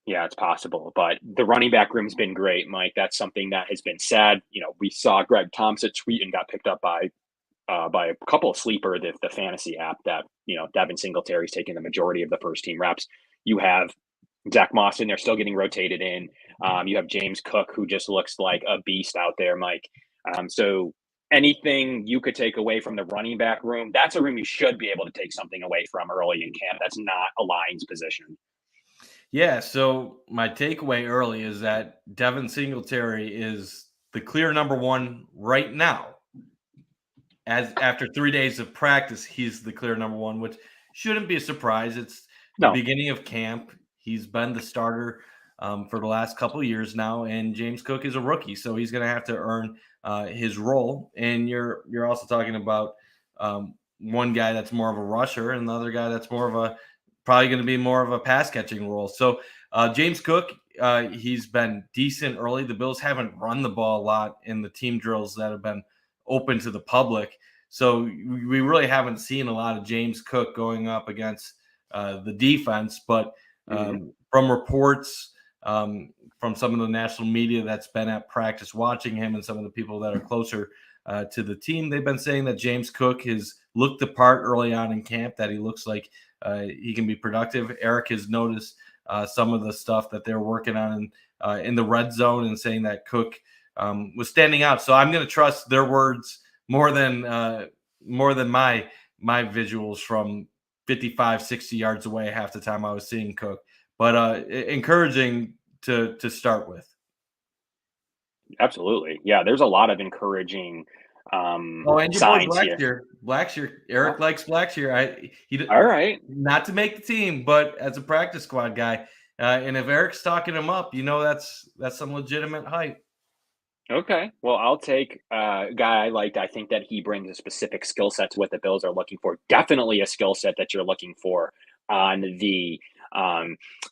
Yeah, it's possible. But the running back room's been great, Mike. That's something that has been said. We saw Greg Thompson tweet and got picked up by a couple of Sleeper, the fantasy app that, Devin Singletary's taking the majority of the first team reps. You have Zach Moss in there still getting rotated in. You have James Cook, who just looks like a beast out there, Mike. So anything you could take away from the running back room, that's a room you should be able to take something away from early in camp. That's not a Lions position. Yeah, so my takeaway early is that Devin Singletary is the clear number one right now. As after 3 days of practice, he's the clear number one, which shouldn't be a surprise. It's the beginning of camp. He's been the starter for the last couple of years now, and James Cook is a rookie, so he's going to have to earn his role. And you're also talking about one guy that's more of a rusher, and the other guy that's probably going to be more of a pass catching role. So James Cook, he's been decent early. The Bills haven't run the ball a lot in the team drills that have been open to the public. So we really haven't seen a lot of James Cook going up against the defense. But from reports from some of the national media that's been at practice watching him and some of the people that are closer to the team, they've been saying that James Cook has looked the part early on in camp, that he looks like he can be productive. Eric has noticed some of the stuff that they're working on in the red zone and saying that Cook was standing out. So I'm going to trust their words more than my visuals from 55, 60 yards away half the time I was seeing Cook. But encouraging to start with. Absolutely. Yeah, there's a lot of encouraging and your signs boy here. Blackshear. Eric likes Blackshear. All right. Not to make the team, but as a practice squad guy. And if Eric's talking him up, that's some legitimate hype. Okay. Well, I'll take a guy I liked. I think that he brings a specific skill set to what the Bills are looking for. Definitely a skill set that you're looking for on the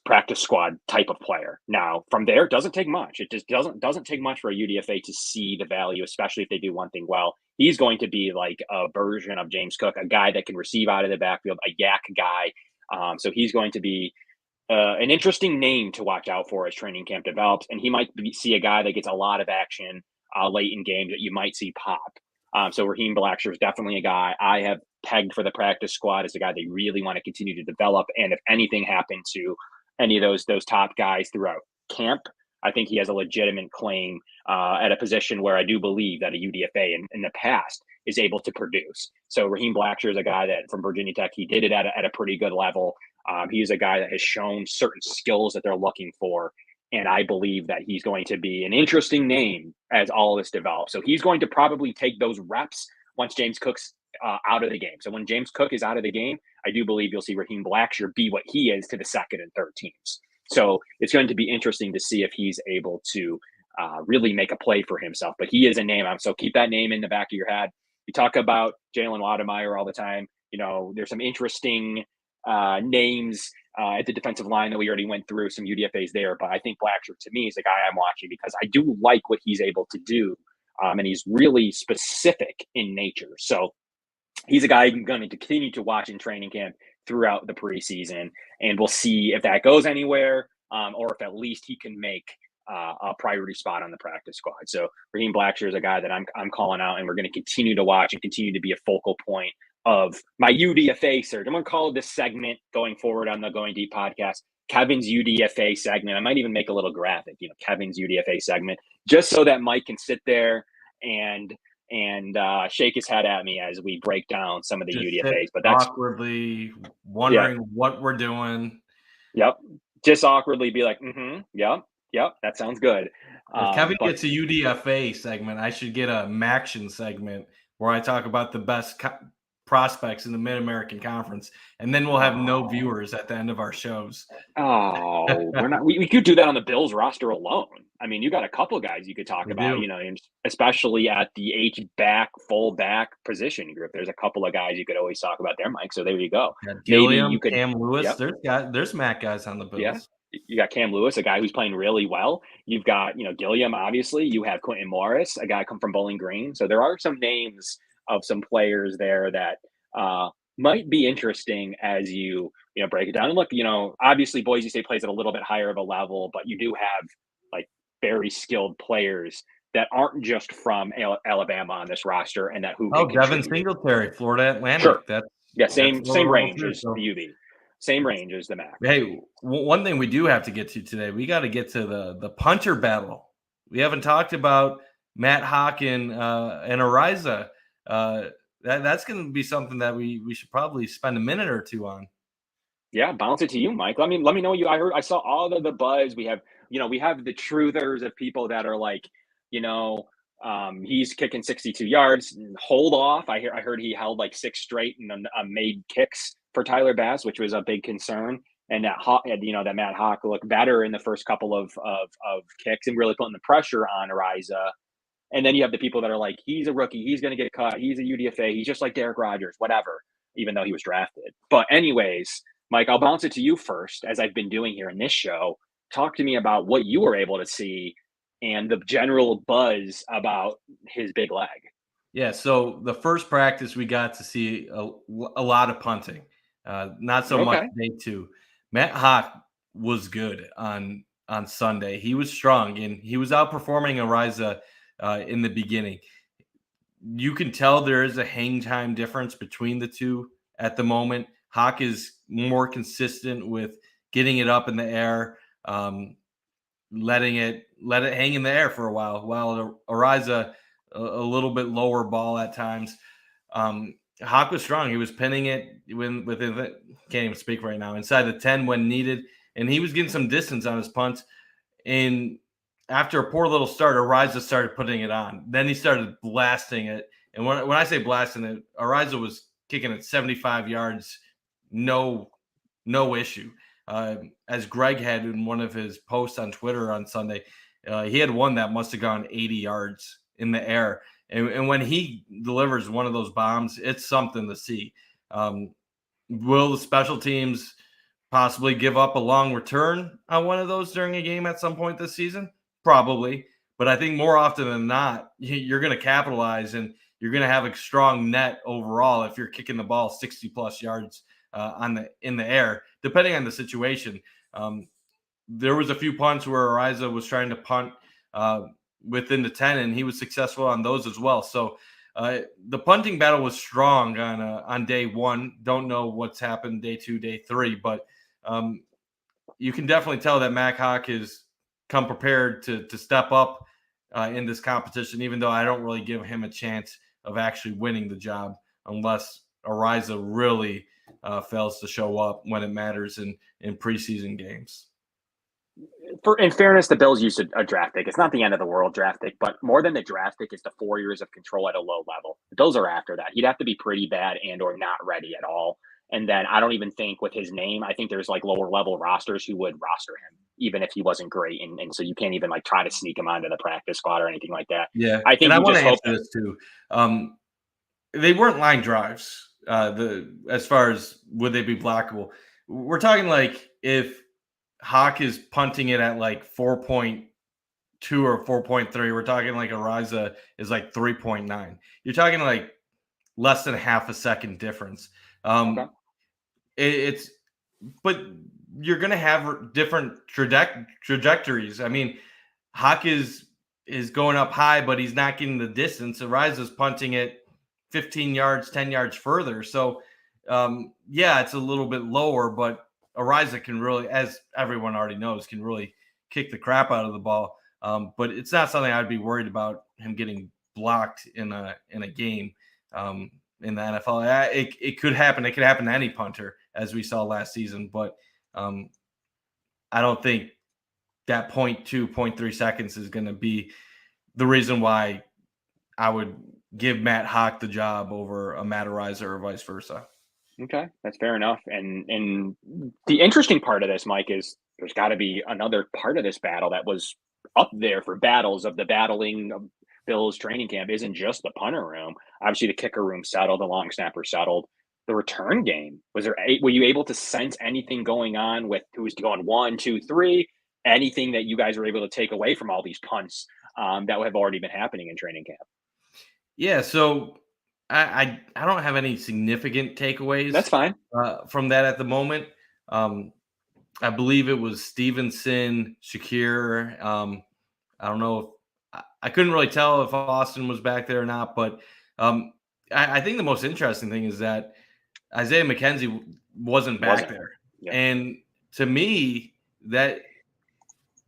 practice squad type of player. Now, from there, it doesn't take much. It just doesn't take much for a UDFA to see the value, especially if they do one thing well. He's going to be like a version of James Cook, a guy that can receive out of the backfield, a yak guy. So he's going to be an interesting name to watch out for as training camp develops. And he might see a guy that gets a lot of action late in games that you might see pop. So Raheem Blackshear is definitely a guy I have pegged for the practice squad as a guy they really want to continue to develop. And if anything happened to any of those top guys throughout camp, I think he has a legitimate claim at a position where I do believe that a UDFA in the past is able to produce. So Raheem Blackshear is a guy that from Virginia Tech, he did it at a pretty good level. He's a guy that has shown certain skills that they're looking for. And I believe that he's going to be an interesting name as all this develops. So he's going to probably take those reps once James Cook's out of the game. So when James Cook is out of the game, I do believe you'll see Raheem Blackshear be what he is to the second and third teams. So it's going to be interesting to see if he's able to really make a play for himself. But he is a name. So keep that name in the back of your head. You talk about Jalen Wademeyer all the time. There's some interesting names at the defensive line that we already went through, some UDFAs there. But I think Blackshear, to me, is the guy I'm watching because I do like what he's able to do. And he's really specific in nature. So he's a guy I'm going to continue to watch in training camp throughout the preseason. And we'll see if that goes anywhere or if at least he can make a priority spot on the practice squad. So Raheem Blackshear is a guy that I'm calling out, and we're going to continue to watch and continue to be a focal point of my UDFA search. I'm going to call this segment going forward on the Going Deep podcast, Kevin's UDFA segment. I might even make a little graphic, Kevin's UDFA segment, just so that Mike can sit there and shake his head at me as we break down some of the just UDFAs. But that's awkwardly wondering what we're doing. Yep. Just awkwardly be like, yep, that sounds good. If Kevin gets a UDFA segment, I should get a Maction segment where I talk about the best prospects in the Mid-American Conference, and then we'll have no viewers at the end of our shows. Oh, we're not. We could do that on the Bills roster alone. I mean, you got a couple guys you could talk We about, do. and especially at the H-back, full-back position group. There's a couple of guys you could always talk about there, Mike. So there you go. Yeah, Maybe Gilliam, you could. Cam Lewis. Yep. There's Matt guys on the Bills. Yeah. You got Cam Lewis, a guy who's playing really well. You've got, Gilliam, obviously. You have Quentin Morris, a guy come from Bowling Green. So there are some names of some players there that might be interesting as you break it down. And look, obviously Boise State plays at a little bit higher of a level, but you do have like very skilled players that aren't just from Alabama on this roster, and that who can Devin contribute. Singletary, Florida Atlantic. Sure. Same range as so. the UV. Same range as the MAC. Hey, one thing we do have to get to today, we got to get to the punter battle. We haven't talked about Matt Hawk and Ariza. That's going to be something that we should probably spend a minute or two on. Yeah, bounce it to you, Mike. Let me know what I saw all of the buzz. We have the truthers of people that are like, he's kicking 62 yards. Hold off. I heard he held like 6 straight and made kicks for Tyler Bass, which was a big concern. And that Matt Hawk looked better in the first couple of kicks and really putting the pressure on Ariza. And then you have the people that are like, he's a rookie, he's going to get cut, he's a UDFA, he's just like Derek Rogers, whatever, even though he was drafted. But anyways, Mike, I'll bounce it to you first, as I've been doing here in this show. Talk to me about what you were able to see and the general buzz about his big leg. Yeah, so the first practice we got to see a lot of punting. Not so much day 2. Matt Hawk was good on Sunday. He was strong, and he was outperforming Ariza in the beginning. You can tell there is a hang time difference between the two at the moment. Hawk is more consistent with getting it up in the air, letting it hang in the air for a while Ariza a little bit lower ball at times. Hawk was strong. He was pinning it can't even speak right now, inside the 10 when needed, and he was getting some distance on his punts. And after a poor little start, Ariza started putting it on. Then he started blasting it. And when I say blasting it, Ariza was kicking it 75 yards, no issue. As Greg had in one of his posts on Twitter on Sunday, he had one that must have gone 80 yards in the air. And when he delivers one of those bombs, it's something to see. Will the special teams possibly give up a long return on one of those during a game at some point this season? Probably. But I think more often than not, you're going to capitalize and you're going to have a strong net overall if you're kicking the ball 60-plus yards in the air, depending on the situation. There was a few punts where Ariza was trying to punt within the 10, and he was successful on those as well. So the punting battle was strong on day 1. Don't know what's happened day 2, day 3, but you can definitely tell that Matt Hawk has come prepared to step up in this competition, even though I don't really give him a chance of actually winning the job unless Ariza really fails to show up when it matters in preseason games. In fairness, the Bills used a draft pick. It's not the end of the world draft pick, but more than the draft pick is the 4 years of control at a low level. The Bills are after that. He'd have to be pretty bad and or not ready at all. And then I don't even think with his name, I think there's like lower level rosters who would roster him, even if he wasn't great. And so you can't even like try to sneak him onto the practice squad or anything like that. Yeah. I think I want to answer this too. They weren't line drives as far as would they be blockable. We're talking like if Hawk is punting it at like 4.2 or 4.3, we're talking like Ariza is like 3.9. You're talking like less than half a second difference. Okay. But you're going to have different trajectories. I mean, Hawk is going up high, but he's not getting the distance. Ariza's punting it 15 yards, 10 yards further. So, yeah, it's a little bit lower, but Ariza can really, as everyone already knows, can really kick the crap out of the ball. But it's not something I'd be worried about him getting blocked in a game in the NFL. It could happen. It could happen to any punter, as we saw last season. But I don't think that 0.2, 0.3 seconds is going to be the reason why I would give Matt Hawk the job over a Matt Ariza or vice versa. Okay, that's fair enough. And the interesting part of this, Mike, is there's got to be another part of this battle that was up there for battles of the battling of Bills training camp isn't just the punter room. Obviously, the kicker room settled, the long snapper settled. The return game, were you able to sense anything going on with who's going 1, 2, 3? Anything that you guys were able to take away from all these punts that have already been happening in training camp? Yeah, so I don't have any significant takeaways. That's fine. From that at the moment. I believe it was Stevenson, Shakir. I don't know if I couldn't really tell if Austin was back there or not, but I think the most interesting thing is that Isaiah McKenzie wasn't back there. Yeah. And to me, that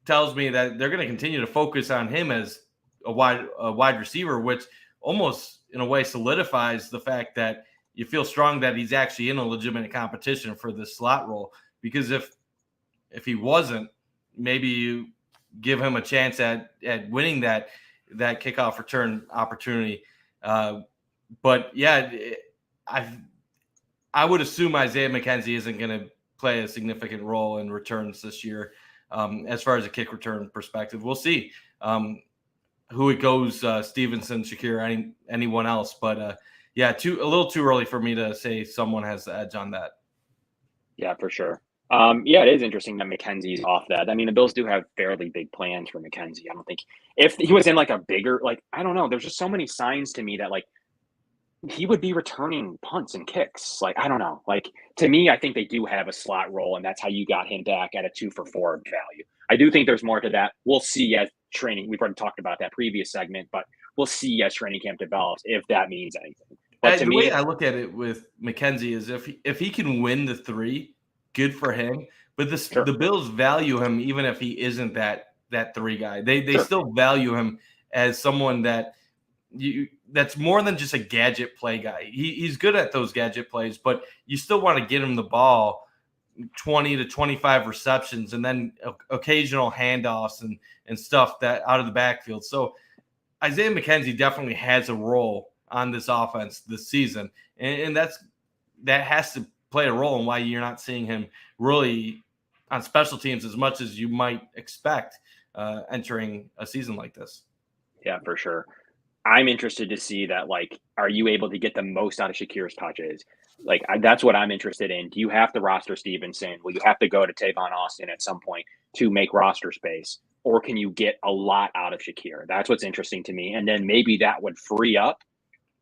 tells me that they're going to continue to focus on him as a wide receiver, which almost in a way solidifies the fact that you feel strong that he's actually in a legitimate competition for this slot role. Because if he wasn't, maybe you give him a chance at winning that kickoff return opportunity. But yeah, I would assume Isaiah McKenzie isn't going to play a significant role in returns this year. As far as a kick return perspective, we'll see who it goes, Stevenson, Shakir, anyone else. But yeah, a little too early for me to say someone has the edge on that. Yeah, for sure. Yeah, it is interesting that McKenzie's off that. I mean, the Bills do have fairly big plans for McKenzie. I don't think if he was in like a bigger, like, I don't know, there's just so many signs to me that like he would be returning punts and kicks. Like, I don't know. Like, to me, I think they do have a slot role, and that's how you got him back at a 2-for-4 value. I do think there's more to that. We'll see as training. We've already talked about that previous segment, but we'll see as training camp develops if that means anything. But the way I look at it with McKenzie is if he can win the 3, good for him. But the Bills value him even if he isn't that 3 guy. They still value him as someone that's more than just a gadget play guy. He's good at those gadget plays, but you still want to get him the ball 20 to 25 receptions and then occasional handoffs and stuff that out of the backfield. So Isaiah McKenzie definitely has a role on this offense this season. And that has to play a role in why you're not seeing him really on special teams as much as you might expect entering a season like this. Yeah, for sure. I'm interested to see that, like, are you able to get the most out of Shakir's touches? Like, that's what I'm interested in. Do you have to roster Stevenson? Will you have to go to Tavon Austin at some point to make roster space? Or can you get a lot out of Shakir? That's what's interesting to me. And then maybe that would free up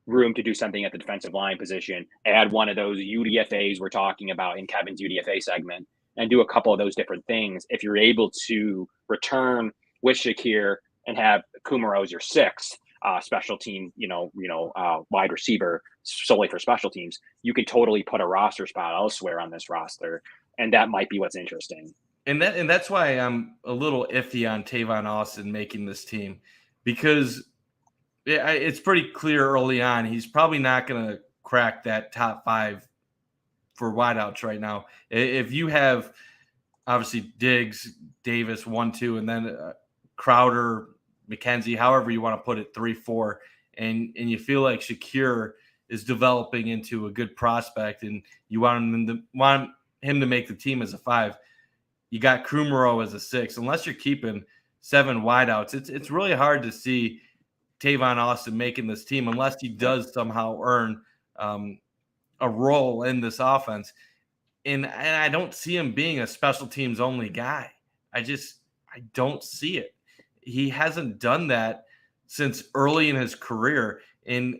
room to do something at the defensive line position, add one of those UDFAs we're talking about in Kevin's UDFA segment, and do a couple of those different things. If you're able to return with Shakir and have Kumaro as your 6th special team, wide receiver solely for special teams, you could totally put a roster spot elsewhere on this roster. And that might be what's interesting. And that's why I'm a little iffy on Tavon Austin making this team, because it's pretty clear early on he's probably not going to crack that top 5 for wideouts right now. If you have obviously Diggs, Davis 1, 2, and then Crowder, McKenzie, however you want to put it, 3, 4, and you feel like Shakir is developing into a good prospect, and you want him to make the team as a 5. You got Kumaro as a 6. Unless you're keeping 7 wideouts, it's really hard to see Tavon Austin making this team unless he does somehow earn a role in this offense. And I don't see him being a special teams only guy. I don't see it. He hasn't done that since early in his career. And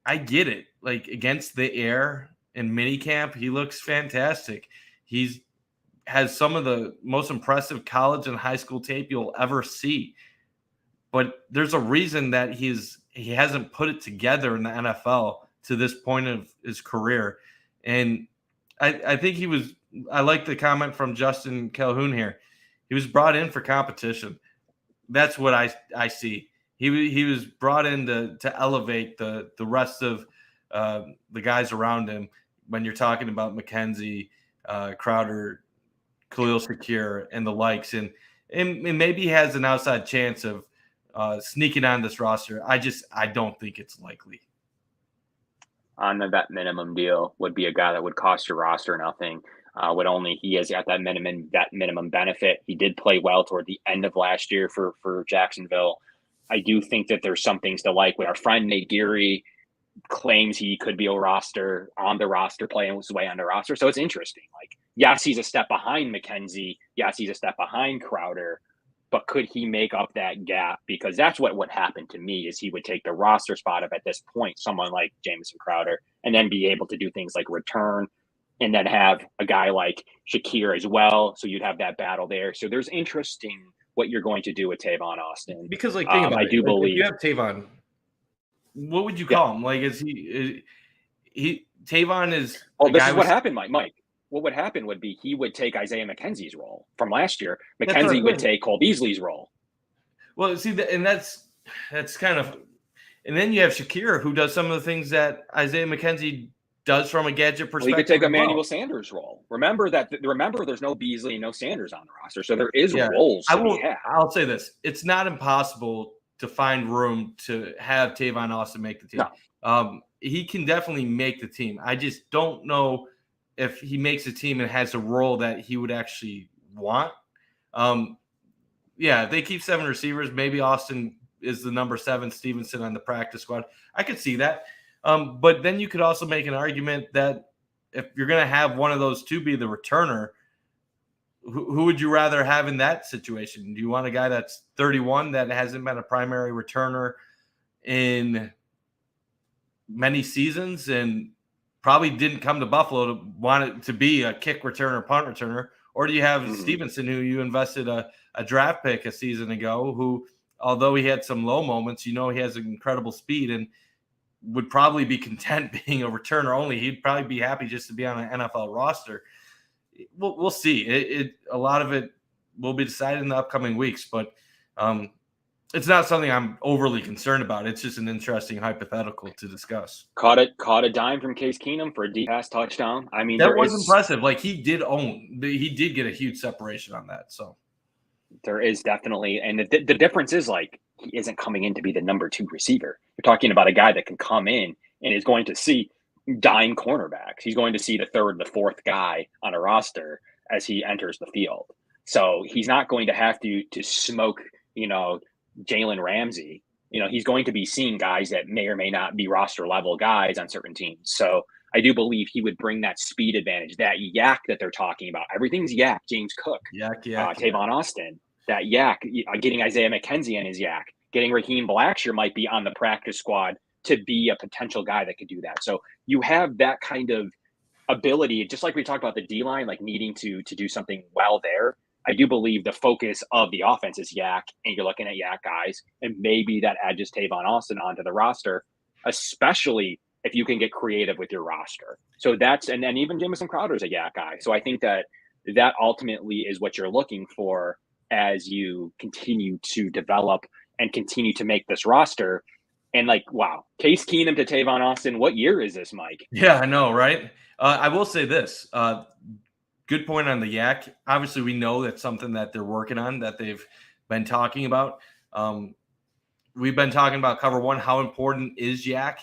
I get it. Like, against the air in minicamp, he looks fantastic. He's has some of the most impressive college and high school tape you'll ever see. But there's a reason that he hasn't put it together in the NFL to this point of his career. And I think I like the comment from Justin Calhoun here. He was brought in for competition. That's what I see. He was brought in to elevate the rest of the guys around him when you're talking about McKenzie, Crowder, Khalil Shakir, and the likes. And maybe he has an outside chance of sneaking on this roster. I don't think it's likely. On the vet minimum deal would be a guy that would cost your roster nothing. He has got that minimum benefit. He did play well toward the end of last year for Jacksonville. I do think that there's some things to like. With our friend Nate Geary claims he could be on the roster, playing his way on the roster. So it's interesting. Like, yes, he's a step behind McKenzie. Yes, he's a step behind Crowder. But could he make up that gap? Because that's what would happen to me is he would take the roster spot of, at this point, someone like Jamison Crowder, and then be able to do things like return, and then have a guy like Shakir as well. So you'd have that battle there. So there's interesting what you're going to do with Tavon Austin. Because, like, think about it. I do believe if you have Tavon, what would you call him? Like, is he Tavon is – this is what happened, Mike. What would happen would be he would take Isaiah McKenzie's role from last year. McKenzie would take Cole Beasley's role. Well, see, and that's kind of – and then you have Shakir, who does some of the things that Isaiah McKenzie does from a gadget perspective. Well, he could take Emmanuel Sanders' role. Remember there's no Beasley, no Sanders on the roster, so there is roles. I'll say this: it's not impossible to find room to have Tavon Austin make the team. No. He can definitely make the team. I just don't know if he makes a team and has a role that he would actually want. They keep 7 receivers. Maybe Austin is the number 7 Stevenson on the practice squad. I could see that. But then you could also make an argument that if you're going to have one of those two be the returner, who would you rather have in that situation? Do you want a guy that's 31 that hasn't been a primary returner in many seasons and probably didn't come to Buffalo to want it to be a kick returner, punt returner? Or do you have Stevenson, who you invested a draft pick a season ago, who, although he had some low moments, he has incredible speed and would probably be content being a returner only. He'd probably be happy just to be on an NFL roster. We'll see. A lot of it will be decided in the upcoming weeks, but it's not something I'm overly concerned about. It's just an interesting hypothetical to discuss. Caught a dime from Case Keenum for a deep pass touchdown. I mean, that was impressive. Like, he did get a huge separation on that. So there is definitely, and the difference is, like, he isn't coming in to be the number 2 receiver. You're talking about a guy that can come in and is going to see dime cornerbacks. He's going to see the 3rd, the 4th guy on a roster as he enters the field. So he's not going to have to smoke, Jalen Ramsey. He's going to be seeing guys that may or may not be roster level guys on certain teams. So I do believe he would bring that speed advantage, that yak that they're talking about. Everything's yak. James Cook, Tavon Austin, that yak, getting Isaiah McKenzie in his yak, getting Raheem Blackshear might be on the practice squad to be a potential guy that could do that. So you have that kind of ability, just like we talked about the D-line, like needing to do something well there. I do believe the focus of the offense is yak, and you're looking at yak guys, and maybe that adds Tavon Austin onto the roster, especially if you can get creative with your roster. So and then even Jamison Crowder is a yak guy. So I think that ultimately is what you're looking for as you continue to develop and continue to make this roster. And, like, wow, Case Keenum to Tavon Austin. What year is this, Mike? Yeah, I know, right? I will say this. Good point on the yak. Obviously, we know that's something that they're working on, that they've been talking about. We've been talking about cover 1. How important is yak?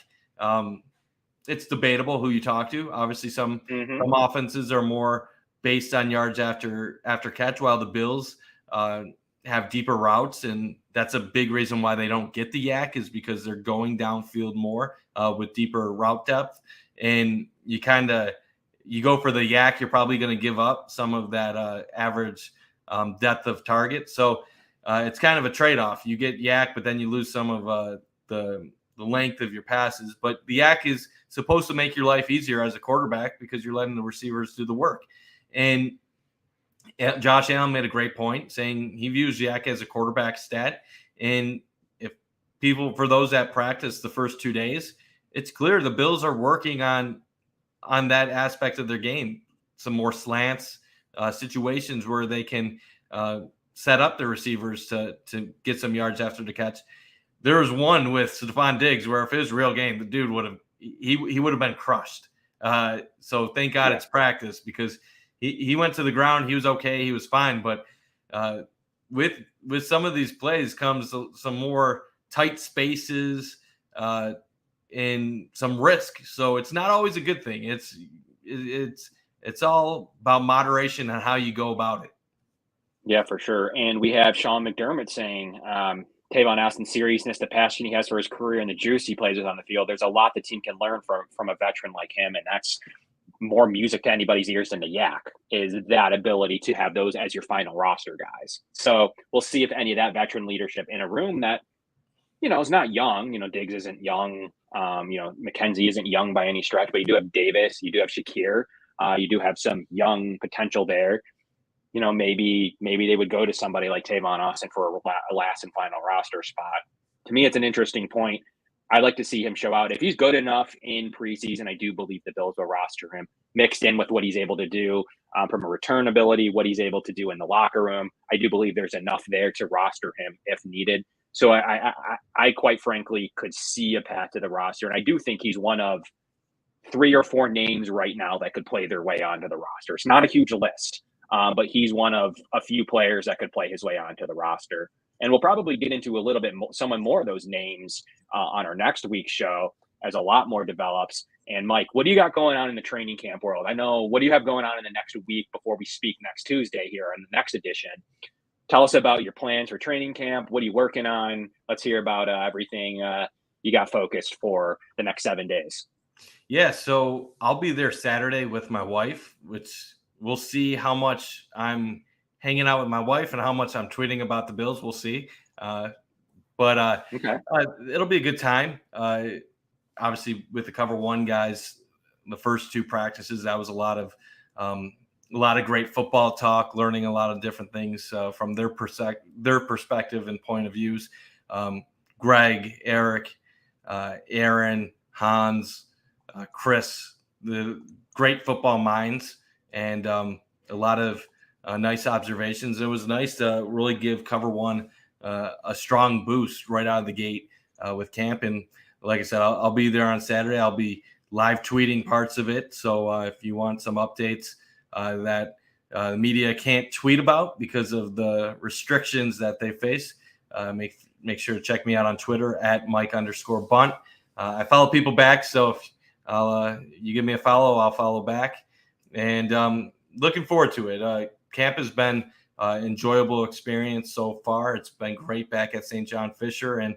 It's debatable who you talk to. Obviously, some offenses are more based on yards after catch, while the Bills have deeper routes, and that's a big reason why they don't get the yak, is because they're going downfield more with deeper route depth. And you go for the yak, you're probably going to give up some of that average depth of target. So it's kind of a trade-off. You get yak, but then you lose some of the length of your passes. But the yak is supposed to make your life easier as a quarterback because you're letting the receivers do the work. And Josh Allen made a great point, saying he views yak as a quarterback stat. And if for those that practice the first 2 days, it's clear the Bills are working on that aspect of their game, some more slants, situations where they can set up the receivers to get some yards after the catch. There was one with Stephon Diggs where if it was a real game, the dude would have been crushed. So thank God it's practice, because he went to the ground. He was okay. He was fine. But with some of these plays comes some more tight spaces and some risk. So it's not always a good thing. It's all about moderation and how you go about it. Yeah, for sure. And we have Sean McDermott saying Tavon Austin's seriousness, the passion he has for his career, and the juice he plays with on the field. There's a lot the team can learn from a veteran like him, and that's more music to anybody's ears than the yak, is that ability to have those as your final roster guys. So we'll see if any of that veteran leadership in a room that, is not young. Diggs isn't young. McKenzie isn't young by any stretch, but you do have Davis, you do have Shakir, you do have some young potential there. Maybe they would go to somebody like Tavon Austin for a last and final roster spot. To me, it's an interesting point. I'd like to see him show out. If he's good enough in preseason, I do believe the Bills will roster him, mixed in with what he's able to do from a return ability, what he's able to do in the locker room. I do believe there's enough there to roster him if needed. So I quite frankly could see a path to the roster. And I do think he's one of 3 or 4 names right now that could play their way onto the roster. It's not a huge list, but he's one of a few players that could play his way onto the roster. And we'll probably get into a little bit more of those names on our next week's show as a lot more develops. And Mike, what do you got going on in the training camp world? I know, what do you have going on in the next week before we speak next Tuesday here on the next edition? Tell us about your plans for training camp. What are you working on? Let's hear about everything you got focused for the next 7 days. Yeah, so I'll be there Saturday with my wife, which we'll see how much I'm hanging out with my wife and how much I'm tweeting about the Bills. We'll see. But it'll be a good time. Obviously, with the Cover One guys, the first 2 practices, that was a lot of great football talk, learning a lot of different things from their perspective and point of views. Greg, Eric, Aaron, Hans, Chris, the great football minds, and a lot of nice observations. It was nice to really give Cover One a strong boost right out of the gate with camp. And like I said, I'll be there on Saturday. I'll be live tweeting parts of it. So if you want some updates that the media can't tweet about because of the restrictions that they face, make sure to check me out on Twitter at Mike_Bunt. I follow people back, so if you give me a follow, I'll follow back. And looking forward to it. Camp has been enjoyable experience so far. It's been great back at St. John Fisher, and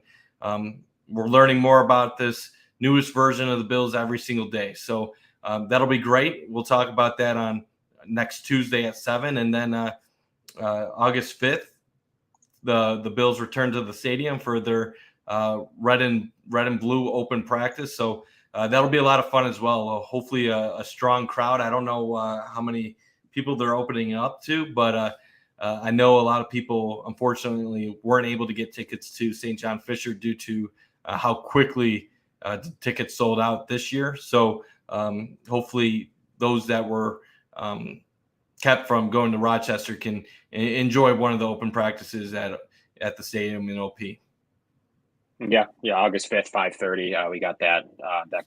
we're learning more about this newest version of the Bills every single day. So that'll be great. We'll talk about that on next Tuesday at 7, and then August 5th, the Bills return to the stadium for their red and blue open practice. So that'll be a lot of fun as well. Hopefully a strong crowd. I don't know how many people they're opening up to, but I know a lot of people, unfortunately, weren't able to get tickets to St. John Fisher due to how quickly the tickets sold out this year. So hopefully those that were kept from going to Rochester can enjoy one of the open practices at the stadium in OP. Yeah, August 5th, 5:30. We got that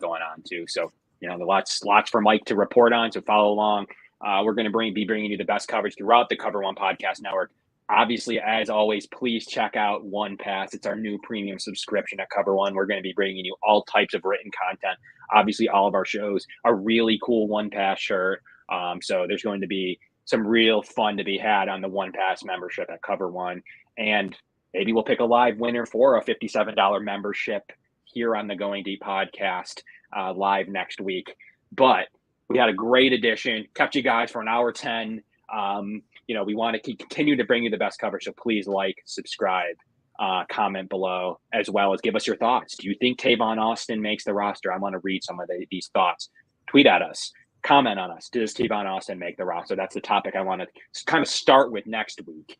going on too. So the lots for Mike to report on. So follow along. We're going to be bringing you the best coverage throughout the Cover One Podcast Network. Obviously, as always, please check out One Pass. It's our new premium subscription at Cover One. We're going to be bringing you all types of written content. Obviously, all of our shows, a really cool One Pass shirt. So there's going to be some real fun to be had on the One Pass membership at Cover One. And maybe we'll pick a live winner for a $57 membership here on the Going Deep podcast live next week. But we had a great edition, kept you guys for an hour 10. We want to continue to bring you the best coverage. So please like, subscribe, comment below, as well as give us your thoughts. Do you think Tavon Austin makes the roster? I want to read some of these thoughts. Tweet at us, comment on us. Does Tavon Austin make the roster? That's the topic I want to kind of start with next week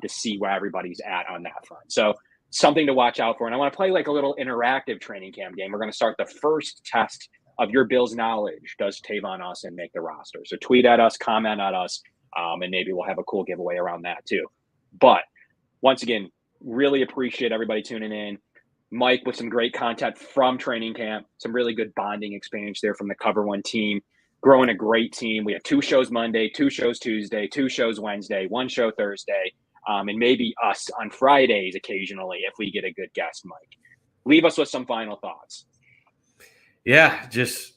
to see where everybody's at on that front. So something to watch out for. And I want to play like a little interactive training camp game. We're going to start the first test of your Bills knowledge. Does Tavon Austin make the roster? So tweet at us, comment at us, and maybe we'll have a cool giveaway around that too. But once again, really appreciate everybody tuning in. Mike with some great content from training camp, some really good bonding experience there from the Cover One team, growing a great team. We have 2 shows Monday, 2 shows Tuesday, 2 shows Wednesday, 1 show Thursday. and maybe us on Fridays occasionally if we get a good guest, Mike. Leave us with some final thoughts. Yeah, just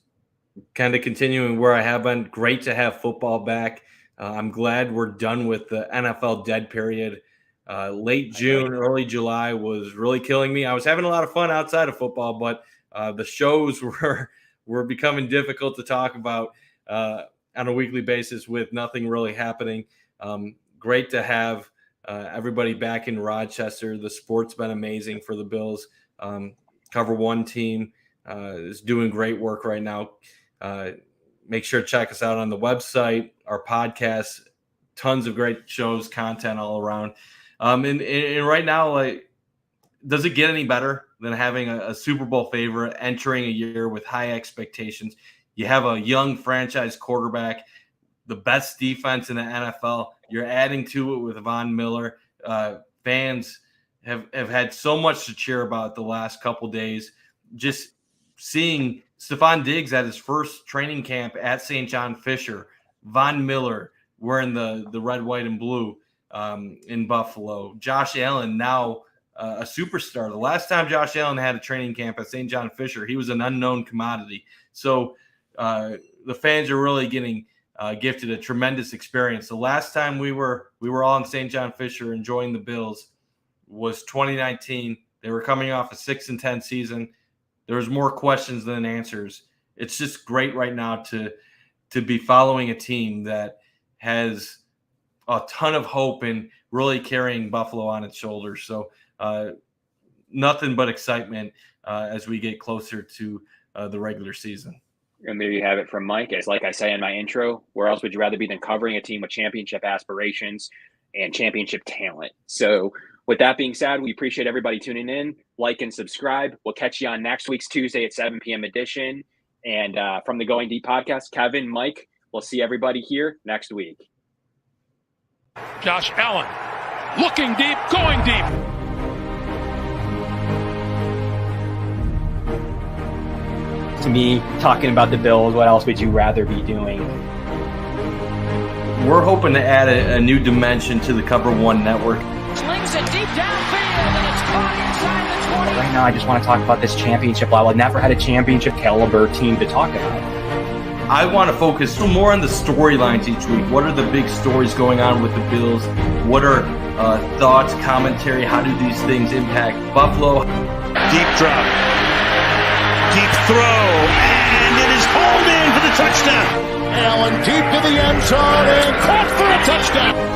kind of continuing where I have been. Great to have football back. I'm glad we're done with the NFL dead period. Late June, early July was really killing me. I was having a lot of fun outside of football, but the shows were becoming difficult to talk about on a weekly basis with nothing really happening. Great to have everybody back in Rochester. The sport's been amazing for the Bills. Cover One team is doing great work right now. Make sure to check us out on the website, our podcast, tons of great shows, content all around. And right now, like, does it get any better than having a Super Bowl favorite entering a year with high expectations? You have a young franchise quarterback, the best defense in the NFL. You're adding to it with Von Miller. Fans have had so much to cheer about the last couple days. Just seeing Stephon Diggs at his first training camp at St. John Fisher, Von Miller wearing the red, white, and blue in Buffalo. Josh Allen now a superstar. The last time Josh Allen had a training camp at St. John Fisher, he was an unknown commodity. So the fans are really getting gifted a tremendous experience. The last time we were all in St. John Fisher enjoying the Bills was 2019. They were coming off a 6-10 season. There was more questions than answers. It's just great right now to be following a team that has a ton of hope and really carrying Buffalo on its shoulders. So nothing but excitement as we get closer to the regular season. And maybe you have it from Mike. As like I say in my intro, where else would you rather be than covering a team with championship aspirations and championship talent? So with that being said, we appreciate everybody tuning in. Like and subscribe. We'll catch you on next week's Tuesday at 7 p.m. edition. And from the Going Deep podcast, Kevin, Mike, we'll see everybody here next week. Josh Allen looking deep, going deep. To me, talking about the Bills, what else would you rather be doing? We're hoping to add a new dimension to the Cover One network. Slings it deep downfield, and it's caught inside the 20. Right now, I just want to talk about this championship level. I've never had a championship caliber team to talk about. I want to focus more on the storylines each week. What are the big stories going on with the Bills? What are thoughts, commentary? How do these things impact Buffalo? Deep drop. Deep throw. And it is hauled in for the touchdown. Allen deep to the end zone and caught for a touchdown.